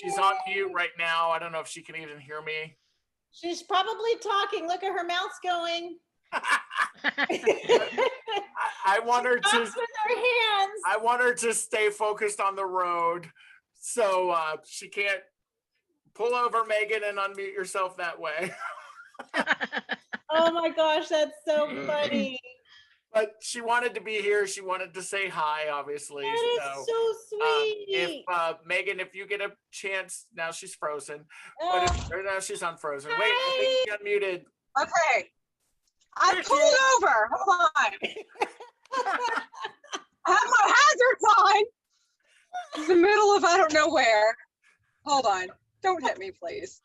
A: She's on mute right now. I don't know if she can even hear me.
B: She's probably talking. Look at her mouth's going.
A: I want her to.
B: With her hands.
A: I want her to stay focused on the road, so she can't pull over, Megan, and unmute yourself that way.
B: Oh my gosh, that's so funny.
A: But she wanted to be here. She wanted to say hi, obviously.
B: That is so sweet.
A: If Megan, if you get a chance, now she's frozen. But now she's unfrozen. Wait, I think she unmuted.
I: Okay. I pulled over. Hold on. I have my hazards on. In the middle of I don't know where. Hold on. Don't hit me, please.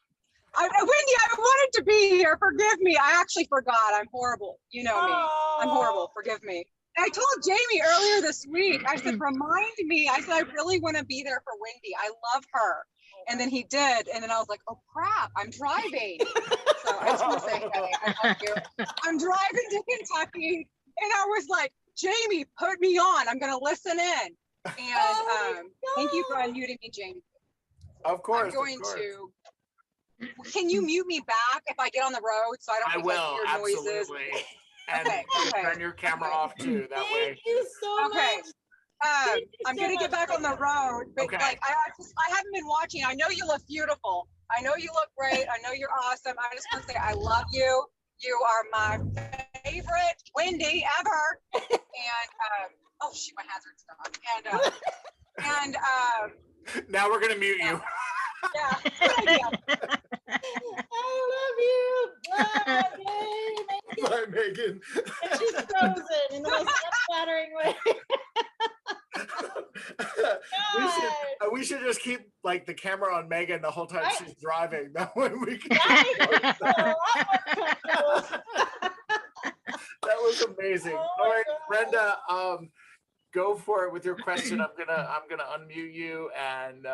I: Wendy, I wanted to be here. Forgive me. I actually forgot. I'm horrible. You know me. I'm horrible. Forgive me. And I told Jamie earlier this week, I said, remind me. I said, I really want to be there for Wendy. I love her. And then he did. And then I was like, oh, crap. I'm driving. So I just want to say, hey, I love you. I'm driving to Kentucky. And I was like, Jamie, put me on. I'm going to listen in. And thank you for unmuting me, Jamie.
A: Of course.
I: I'm going to. Can you mute me back if I get on the road so I don't
A: I will,
I: hear noises?
A: absolutely. And
I: Okay.
A: turn your camera off too. That way.
B: Thank you so much.
I: I'm gonna get back on the road, but like I haven't been watching. I know you look beautiful. I know you look great. I know you're awesome. I just want to say I love you. You are my favorite Wendy ever. And oh shoot, my hazard's on. And
A: now we're gonna mute you.
I: Yeah.
B: I love you.
A: Bye, Megan.
B: And she's frozen in the most unflattering way.
A: we should just keep like the camera on Megan the whole time she's driving. That way we can. That was amazing. All right, Brenda, go for it with your question. I'm gonna unmute you and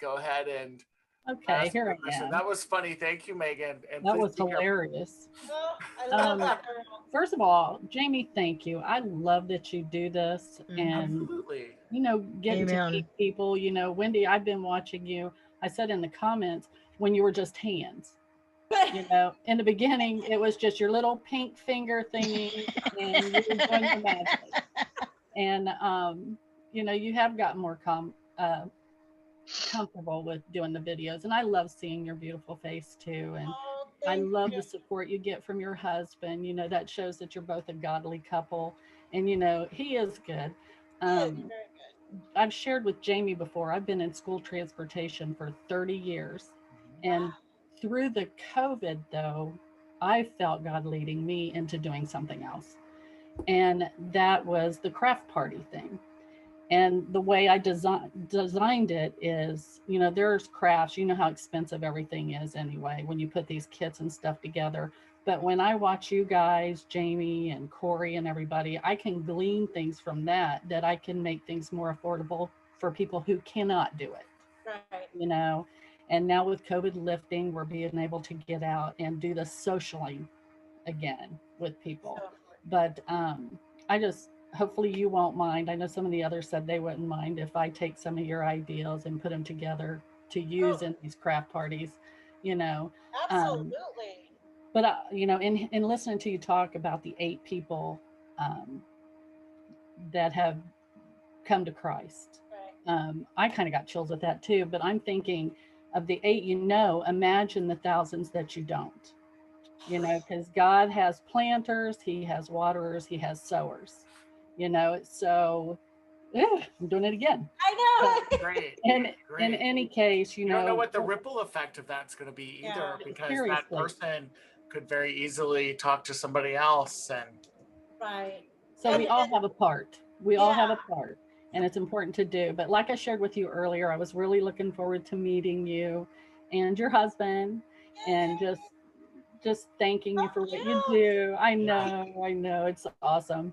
A: go ahead and.
J: Okay, here I am.
A: That was funny. Thank you, Megan. And
J: that was hilarious.
B: Oh, I love that girl.
J: First of all, Jamie, thank you. I love that you do this and
A: absolutely.
J: Getting to meet people. Wendy, I've been watching you. I said in the comments when you were just hands. In the beginning, it was just your little pink finger thingy, and you were doing the magic. And you have gotten more comfortable with doing the videos, and I love seeing your beautiful face too. And I love the support you get from your husband. That shows that you're both a godly couple, and he is good. Very good. I've shared with Jamie before, I've been in school transportation for 30 years. And through the COVID though, I felt God leading me into doing something else. And that was the craft party thing. And the way I designed it is, there's crafts, how expensive everything is anyway, when you put these kits and stuff together. But when I watch you guys, Jamie and Corey and everybody, I can glean things from that I can make things more affordable for people who cannot do it. Right. And now with COVID lifting, we're being able to get out and do the socialing again with people. But hopefully you won't mind. I know some of the others said they wouldn't mind if I take some of your ideas and put them together to use in these craft parties,
B: Absolutely.
J: But, in listening to you talk about the 8 people that have come to Christ, I kind of got chills with that too, but I'm thinking of the 8, imagine the thousands that you don't, because God has planters, he has waterers, he has sowers. you know, so yeah, I'm doing it again.
B: I know.
A: Great.
J: And in any case, you
A: don't know
J: know
A: what the ripple effect of that's going to be either, because
J: seriously,
A: that person could very easily talk to somebody else. And
B: right.
J: So we all have a part. We all have a part, and it's important to do. But like I shared with you earlier, I was really looking forward to meeting you and your husband, and just thanking you for what you do. I know, it's awesome.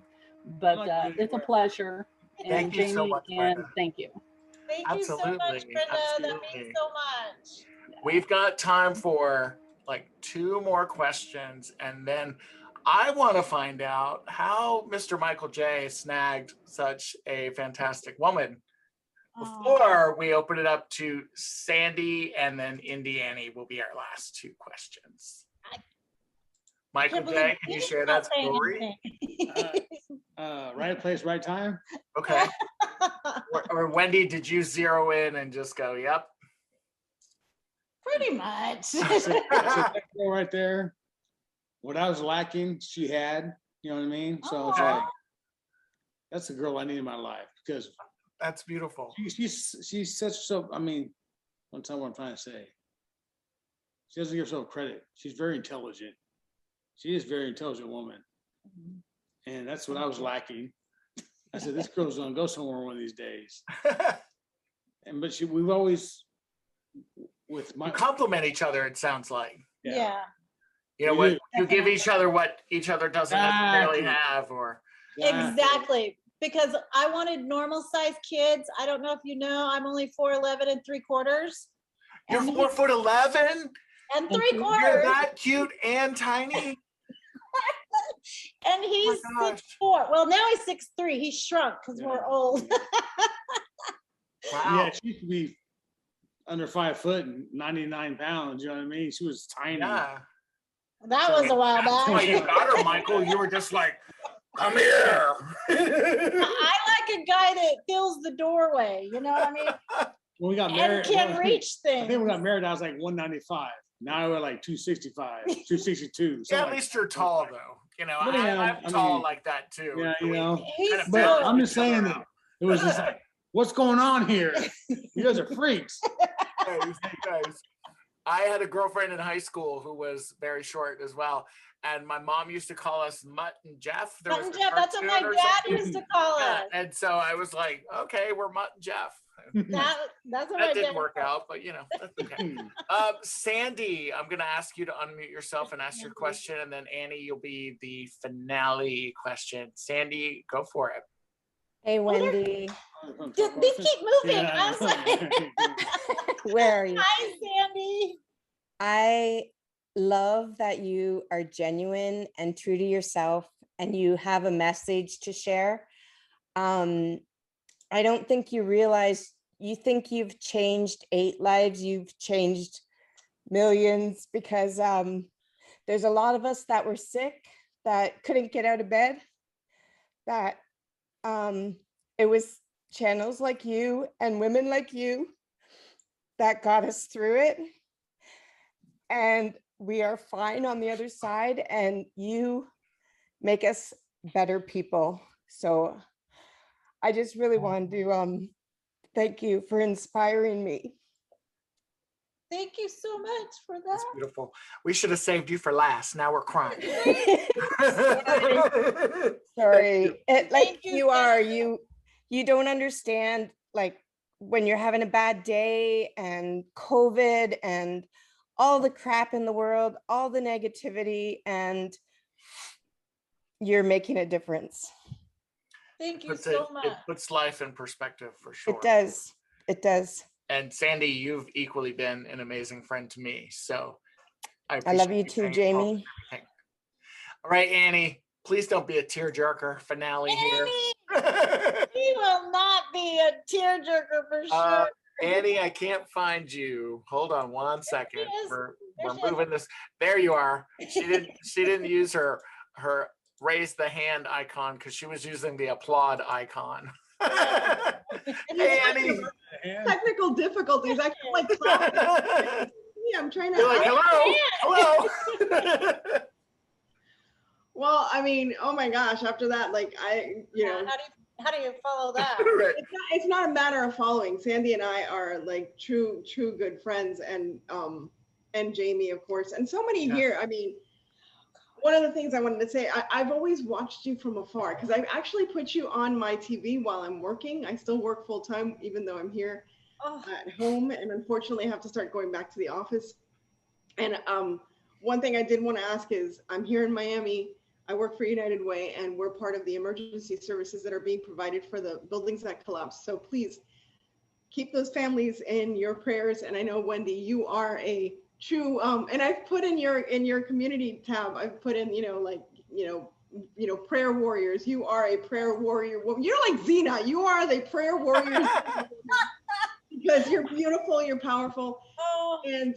J: But it's a pleasure.
A: Thank you so much, Brenda.
J: Thank you.
B: Thank you so much, Brenda. That means so much.
A: We've got time for like 2 more questions, and then I want to find out how Mr. Michael J snagged such a fantastic woman before we open it up to Sandy, and then Indy Annie will be our last 2 questions. Michael J, can you share that story?
E: Right place, right time.
A: Okay. or Wendy, did you zero in and just go, yep?
B: Pretty much.
E: That girl right there, what I was lacking, she had, you know what I mean? So it's like, that's the girl I need in my life, because
A: that's beautiful.
E: She's such, so, I mean, don't tell what I'm trying to say. She doesn't give herself credit. She's very intelligent. She is a very intelligent woman. And that's what I was lacking. I said, this girl's gonna go somewhere one of these days. But we've always, with my,
A: you compliment each other, it sounds like.
B: Yeah.
A: You know what? You give each other what each other doesn't necessarily have, or
B: exactly. Because I wanted normal sized kids. I don't know if you know, I'm only 4'11" and 3/4.
A: You're 4'11"
B: and 3/4.
A: You're that cute and tiny.
B: And he's 6'4". Well, now he's 6'3". He shrunk because we're old.
A: Wow.
E: Yeah, she used to be under 5 foot and 99 pounds. You know what I mean? She was tiny.
A: Yeah.
B: That was a while back.
A: That's why you got her, Michael. You were just like, come here.
B: I like a guy that fills the doorway. You know what I mean?
E: When we got married,
B: and can reach things.
E: I think we got married, I was like 195. Now we're like 265, 262.
A: Yeah, at least you're tall, though. You know, I'm tall like that too.
E: Yeah, you know.
B: But
E: I'm just saying that it was just like, what's going on here? You guys are freaks.
A: Guys, I had a girlfriend in high school who was very short as well, and my mom used to call us Mutt and Jeff.
B: Mutt and Jeff, that's what my dad used to call us.
A: And so I was like, okay, we're Mutt and Jeff.
B: That's what
A: that didn't work out, but you know, that's okay. Sandy, I'm gonna ask you to unmute yourself and ask your question, and then Annie, you'll be the finale question. Sandy, go for it.
D: Hey, Wendy.
B: These keep moving. I'm sorry.
D: Where are you?
B: Hi, Sandy.
D: I love that you are genuine and true to yourself, and you have a message to share. I don't think you realize, you think you've changed 8 lives, you've changed millions, because there's a lot of us that were sick, that couldn't get out of bed, that it was channels like you and women like you that got us through it. And we are fine on the other side, and you make us better people. So I just really wanted to thank you for inspiring me.
B: Thank you so much for that.
A: That's beautiful. We should have saved you for last. Now we're crying.
D: Sorry. Like you are, you don't understand, like when you're having a bad day and COVID and all the crap in the world, all the negativity, and you're making a difference.
B: Thank you so much.
A: It puts life in perspective for sure.
D: It does. It does.
A: And Sandy, you've equally been an amazing friend to me. So I
D: love you too, Jamie.
A: All right, Annie, please don't be a tearjerker finale here.
B: He will not be a tearjerker for sure.
A: Annie, I can't find you. Hold on one second. We're moving this. There you are. She didn't use her raise the hand icon because she was using the applaud icon. Hey, Annie.
K: Technical difficulties. I feel like clapping. I'm trying to.
A: You're like, hello.
K: Well, I mean, oh my gosh, after that, like you know,
B: how do you follow that?
K: it's not a matter of following. Sandy and I are like true good friends, and Jamie, of course, and so many here. I mean, one of the things I wanted to say, I've always watched you from afar because I've actually put you on my TV while I'm working. I still work full time, even though I'm here at home, and unfortunately I have to start going back to the office. And one thing I did want to ask is, I'm here in Miami. I work for United Way, and we're part of the emergency services that are being provided for the buildings that collapsed. So please keep those families in your prayers. And I know, Wendy, you are a true, and I've put in your community tab, I've put in, prayer warriors. You are a prayer warrior. Well, you're like Xena. You are the prayer warrior because you're beautiful, you're powerful. And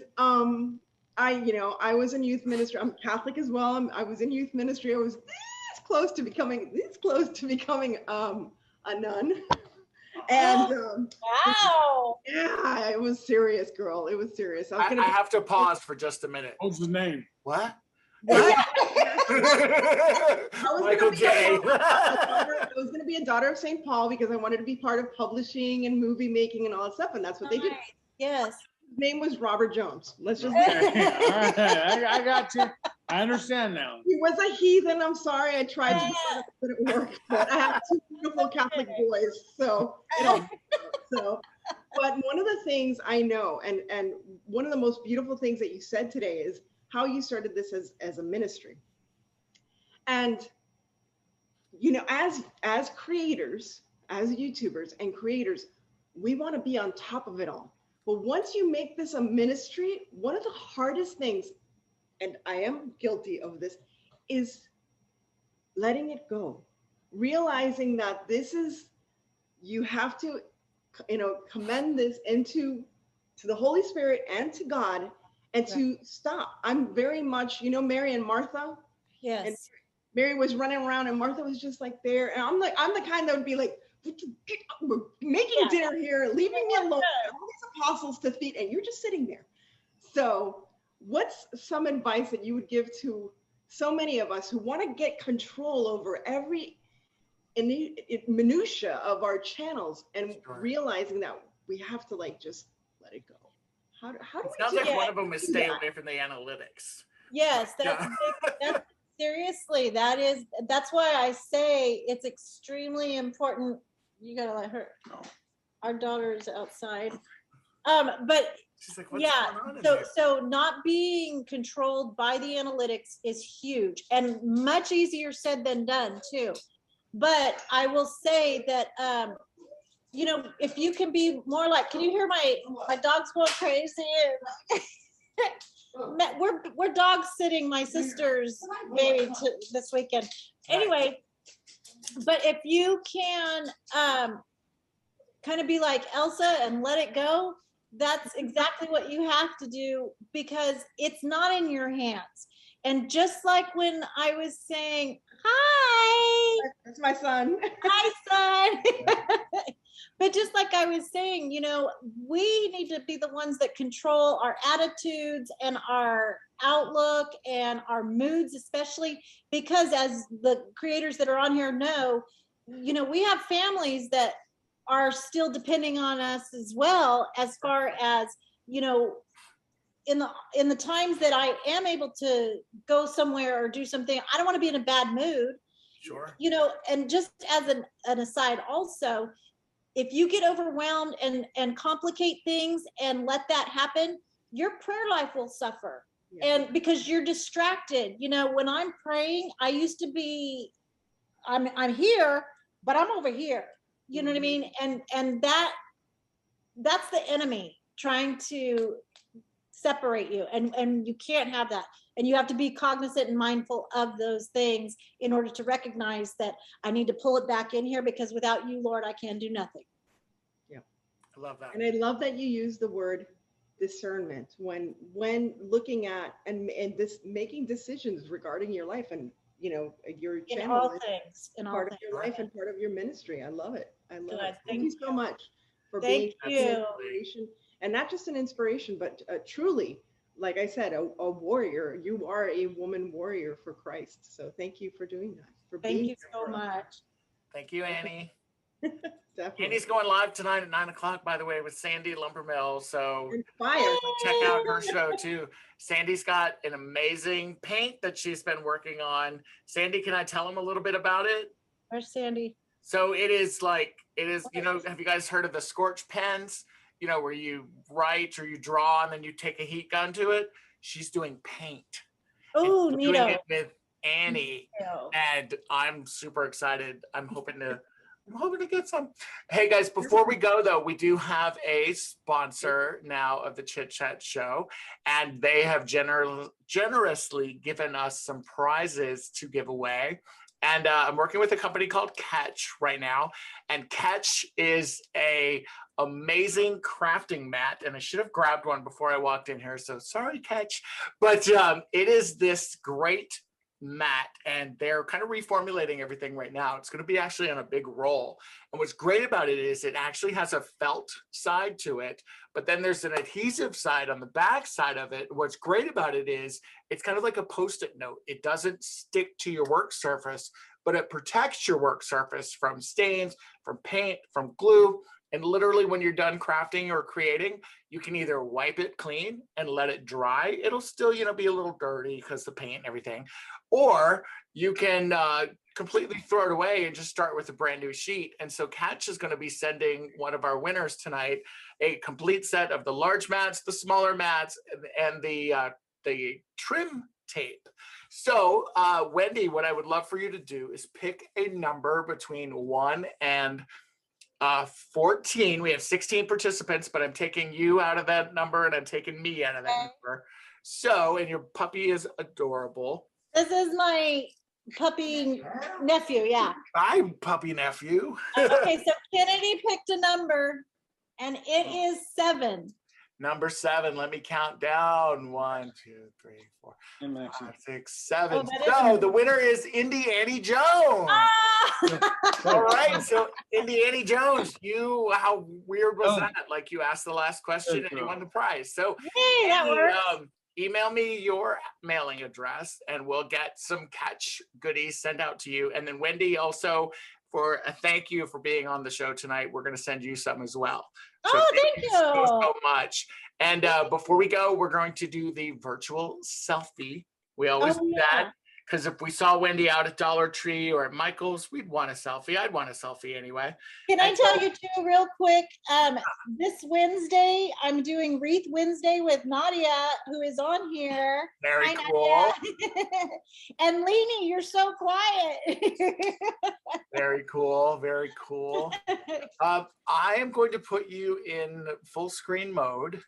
K: I was in youth ministry. I'm Catholic as well. I was in youth ministry. I was this close to becoming a nun. And
B: wow.
K: Yeah, it was serious, girl. It was serious.
A: I have to pause for just a minute.
E: What's his name?
A: What?
K: Michael J. I was going to be a daughter of St. Paul because I wanted to be part of publishing and movie making and all that stuff, and that's what they did.
B: Yes.
K: His name was Robert Jones. Let's just.
E: All right, I got you. I understand now.
K: He was a heathen. I'm sorry. I tried to, but it worked. But I have two beautiful Catholic boys, so. But one of the things I know, and one of the most beautiful things that you said today is how you started this as a ministry. And, as creators, as YouTubers and creators, we want to be on top of it all. But once you make this a ministry, one of the hardest things, and I am guilty of this, is letting it go. Realizing that you have to, commend this to the Holy Spirit and to God, and to stop. I'm very much, Mary and Martha.
B: Yes.
K: And Mary was running around and Martha was just like there. And I'm the kind that would be like, we're making dinner here, leaving me alone, all these apostles to feed, and you're just sitting there. So what's some advice that you would give to so many of us who want to get control over every minutia of our channels, and realizing that we have to just let it go? How do
A: it sounds like one of them is stay away from the analytics.
B: Yes, that's seriously, that's why I say it's extremely important. You gotta let her. Our daughter is outside. But she's like, what's going on so not being controlled by the analytics is huge, and much easier said than done too. But I will say that if you can be more like, can you hear my dog's going crazy? We're dog sitting my sister's baby this weekend. Anyway, but if you can kind of be like Elsa and let it go, that's exactly what you have to do, because it's not in your hands. And just like when I was saying, hi.
K: That's my son.
B: Hi, son. But just like I was saying, we need to be the ones that control our attitudes and our outlook and our moods, especially because, as the creators that are on here know, we have families that are still depending on us as well, as far as, in the times that I am able to go somewhere or do something, I don't want to be in a bad mood.
A: Sure.
B: And just as an aside also, if you get overwhelmed and complicate things and let that happen, your prayer life will suffer. Yeah. And because you're distracted, when I'm praying, I used to be, I'm here, but I'm over here. You know what I mean? And that's the enemy trying to separate you, and you can't have that. And you have to be cognizant and mindful of those things in order to recognize that I need to pull it back in here, because without you, Lord, I can do nothing.
K: Yeah.
A: I love that.
K: And I love that you use the word discernment when looking at and this making decisions regarding your life and your channel.
B: In all things.
K: Part of your life and part of your ministry. I love it. I love it.
B: Thank
K: you so much for
B: being
K: an inspiration, and not just an inspiration, but truly like I said, a warrior. You are a woman warrior for Christ. So thank you for doing that. For
B: Thank
K: being
B: you
K: here
B: so
K: for us.
B: much.
A: Thank you, Annie.
K: Definitely.
A: Annie's going live tonight at 9 o'clock, by the way, with Sandy Lumbermill. So
K: Fire.
A: check out her show too. Sandy's got an amazing paint that she's been working on. Sandy, can I tell them a little bit about it?
B: Where's Sandy?
A: So it is, you know, have you guys heard of the scorch pens? You know, where you write or you draw and then you take a heat gun to it. She's doing paint.
B: Oh,
A: doing
B: neato.
A: it with Annie, and I'm super excited. I'm hoping to get some. Hey guys, before we go though, we do have a sponsor now of the Chit Chat Show, and they have generously given us some prizes to give away. And I'm working with a company called Catch right now, and Catch is a amazing crafting mat, and I should have grabbed one before I walked in here, so sorry, Catch. But it is this great mat, and they're kind of reformulating everything right now. It's going to be actually on a big roll, and what's great about it is it actually has a felt side to it, but then there's an adhesive side on the back side of it. What's great about it is it's kind of like a post-it note. It doesn't stick to your work surface, but it protects your work surface from stains, from paint, from glue. And literally when you're done crafting or creating, you can either wipe it clean and let it dry. It'll still, you know, be a little dirty because the paint and everything. Or you can completely throw it away and just start with a brand new sheet. And so Catch is going to be sending one of our winners tonight a complete set of the large mats, the smaller mats, and the trim tape. So Wendy, what I would love for you to do is pick a number between 1 and 14. We have 16 participants, but I'm taking you out of that number and I'm taking me out of that number. So, and your puppy is adorable.
B: This is my puppy nephew, yeah.
A: Hi, puppy nephew.
B: Okay, so Kennedy picked a number, and it is 7.
A: Number 7. Let me count down. 1, 2, 3, 4, 5, 6, 7. So the winner is Annie Jones. All right. So Annie Jones, how weird was that? Like you asked the last question and you won the prize. So
B: hey, that works.
A: Email me your mailing address and we'll get some Catch goodies sent out to you. And then Wendy, also for a thank you for being on the show tonight, we're going to send you some as well. So
B: thank you
A: so much. And before we go, we're going to do the virtual selfie. We always do that because if we saw Wendy out at Dollar Tree or at Michael's, we'd want a selfie. I'd want a selfie anyway.
B: Can I tell you too, real quick? This Wednesday, I'm doing Wreath Wednesday with Nadia, who is on here.
A: Very cool.
B: And Leanie, you're so quiet.
A: Very cool. Very cool. I am going to put you in full screen mode.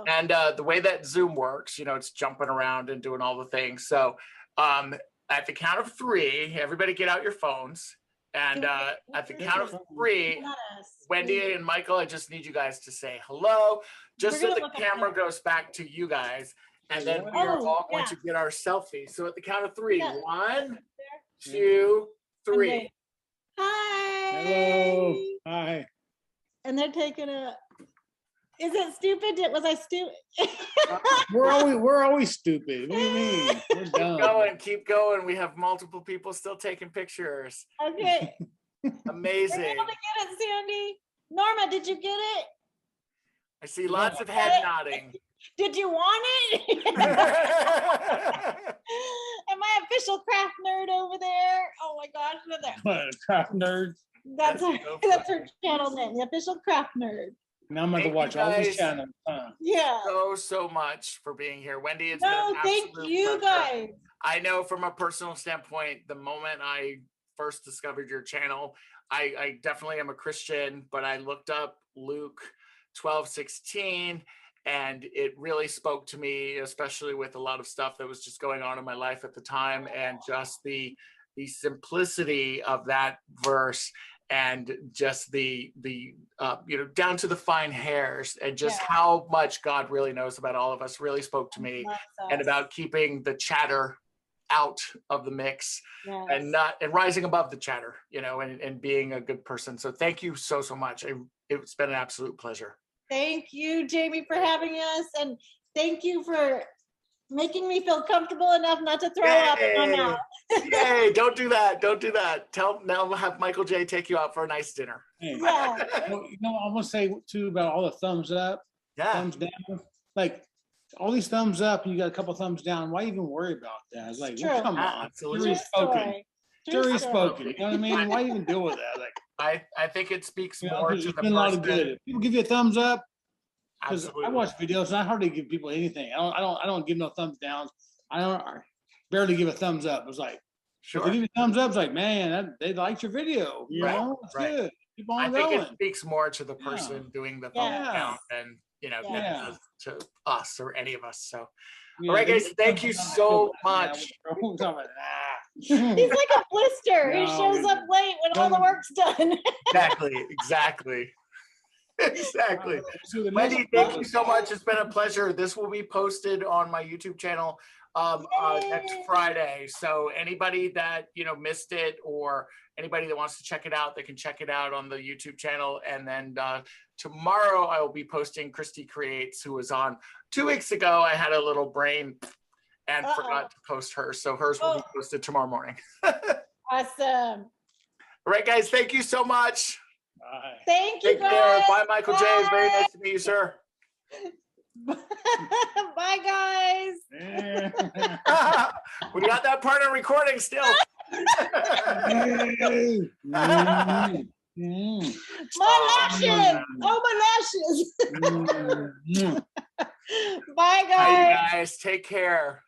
A: And the way that Zoom works, you know, it's jumping around and doing all the things. So at the count of 3, everybody get out your phones. And at the count of 3, Wendy and Michael, I just need you guys to say hello, just so the camera goes back to you guys. And then we are all going to get our selfie. So at the count of 3, 1, 2, 3.
B: Hi.
E: Hello. Hi.
B: And they're taking a. Is it stupid? Was I stupid?
E: We're always stupid. What do you mean? We're dumb.
A: Keep going. We have multiple people still taking pictures.
B: Okay.
A: Amazing.
B: Were you able to get it, Sandy? Norma, did you get it?
A: I see lots of head nodding.
B: Did you want it? Am I official craft nerd over there? Oh my gosh, look at that.
E: Craft nerd.
B: That's her channel name, the official craft nerd.
E: Now I'm going to watch all these channels.
B: Yeah.
A: So much for being here. Wendy, it's
B: no,
A: been an
B: thank you
A: pleasure.
B: guys.
A: I know from a personal standpoint, the moment I first discovered your channel, I definitely am a Christian, but I looked up Luke 12:16 and it really spoke to me, especially with a lot of stuff that was just going on in my life at the time, and just the simplicity of that verse. And just the you know, down to the fine hairs, and just how much God really knows about all of us really spoke to me, and about keeping the chatter out of the mix, and rising above the chatter, you know, and being a good person. So thank you so much. It's been an absolute pleasure.
B: Thank you, Jamie, for having us, and Thank you for making me feel comfortable enough not to throw up in my mouth.
A: Yay, don't do that. Don't do that. Now have Michael J take you out for a nice dinner.
E: Hey,
B: Yeah.
E: I want to say too about all the thumbs up, thumbs down. Like all these thumbs up, and you got a couple thumbs down. Why even worry about that? It's like, well, come on, jury's spoken. Jury's spoken. You know what I mean? Why even deal with that? Like,
A: I think it speaks more to the
E: been a lot of
A: person.
E: good. If people give you a thumbs up, because
A: Absolutely.
E: I watch videos and I hardly give people anything. I don't give no thumbs downs. I barely give a thumbs up. It's like, if they give you a thumbs up, it's like, man, they liked your video. You know, it's good. Keep on
A: I
E: going.
A: think it speaks more to the person doing the thumbs down than than it does to us or any of us. So, all right, guys, thank you so much.
B: He's like a blister. He shows up late when all the work's done.
A: Exactly. Wendy, thank you so much. It's been a pleasure. This will be posted on my YouTube channel next Friday. So anybody that missed it, or anybody that wants to check it out, they can check it out on the YouTube channel. And then tomorrow I will be posting Christy Creates, who was on 2 weeks ago. I had a little brain and forgot to post hers. So hers will be posted tomorrow morning.
B: Awesome.
A: All right, guys, thank you so much.
E: Bye.
B: Thank you,
A: Take care. Bye, Michael J. It's very nice to meet you, sir.
B: Bye, guys.
A: We got that part on recording still.
B: My lashes. Oh, my lashes. Bye, guys.
A: Bye, guys. Take care.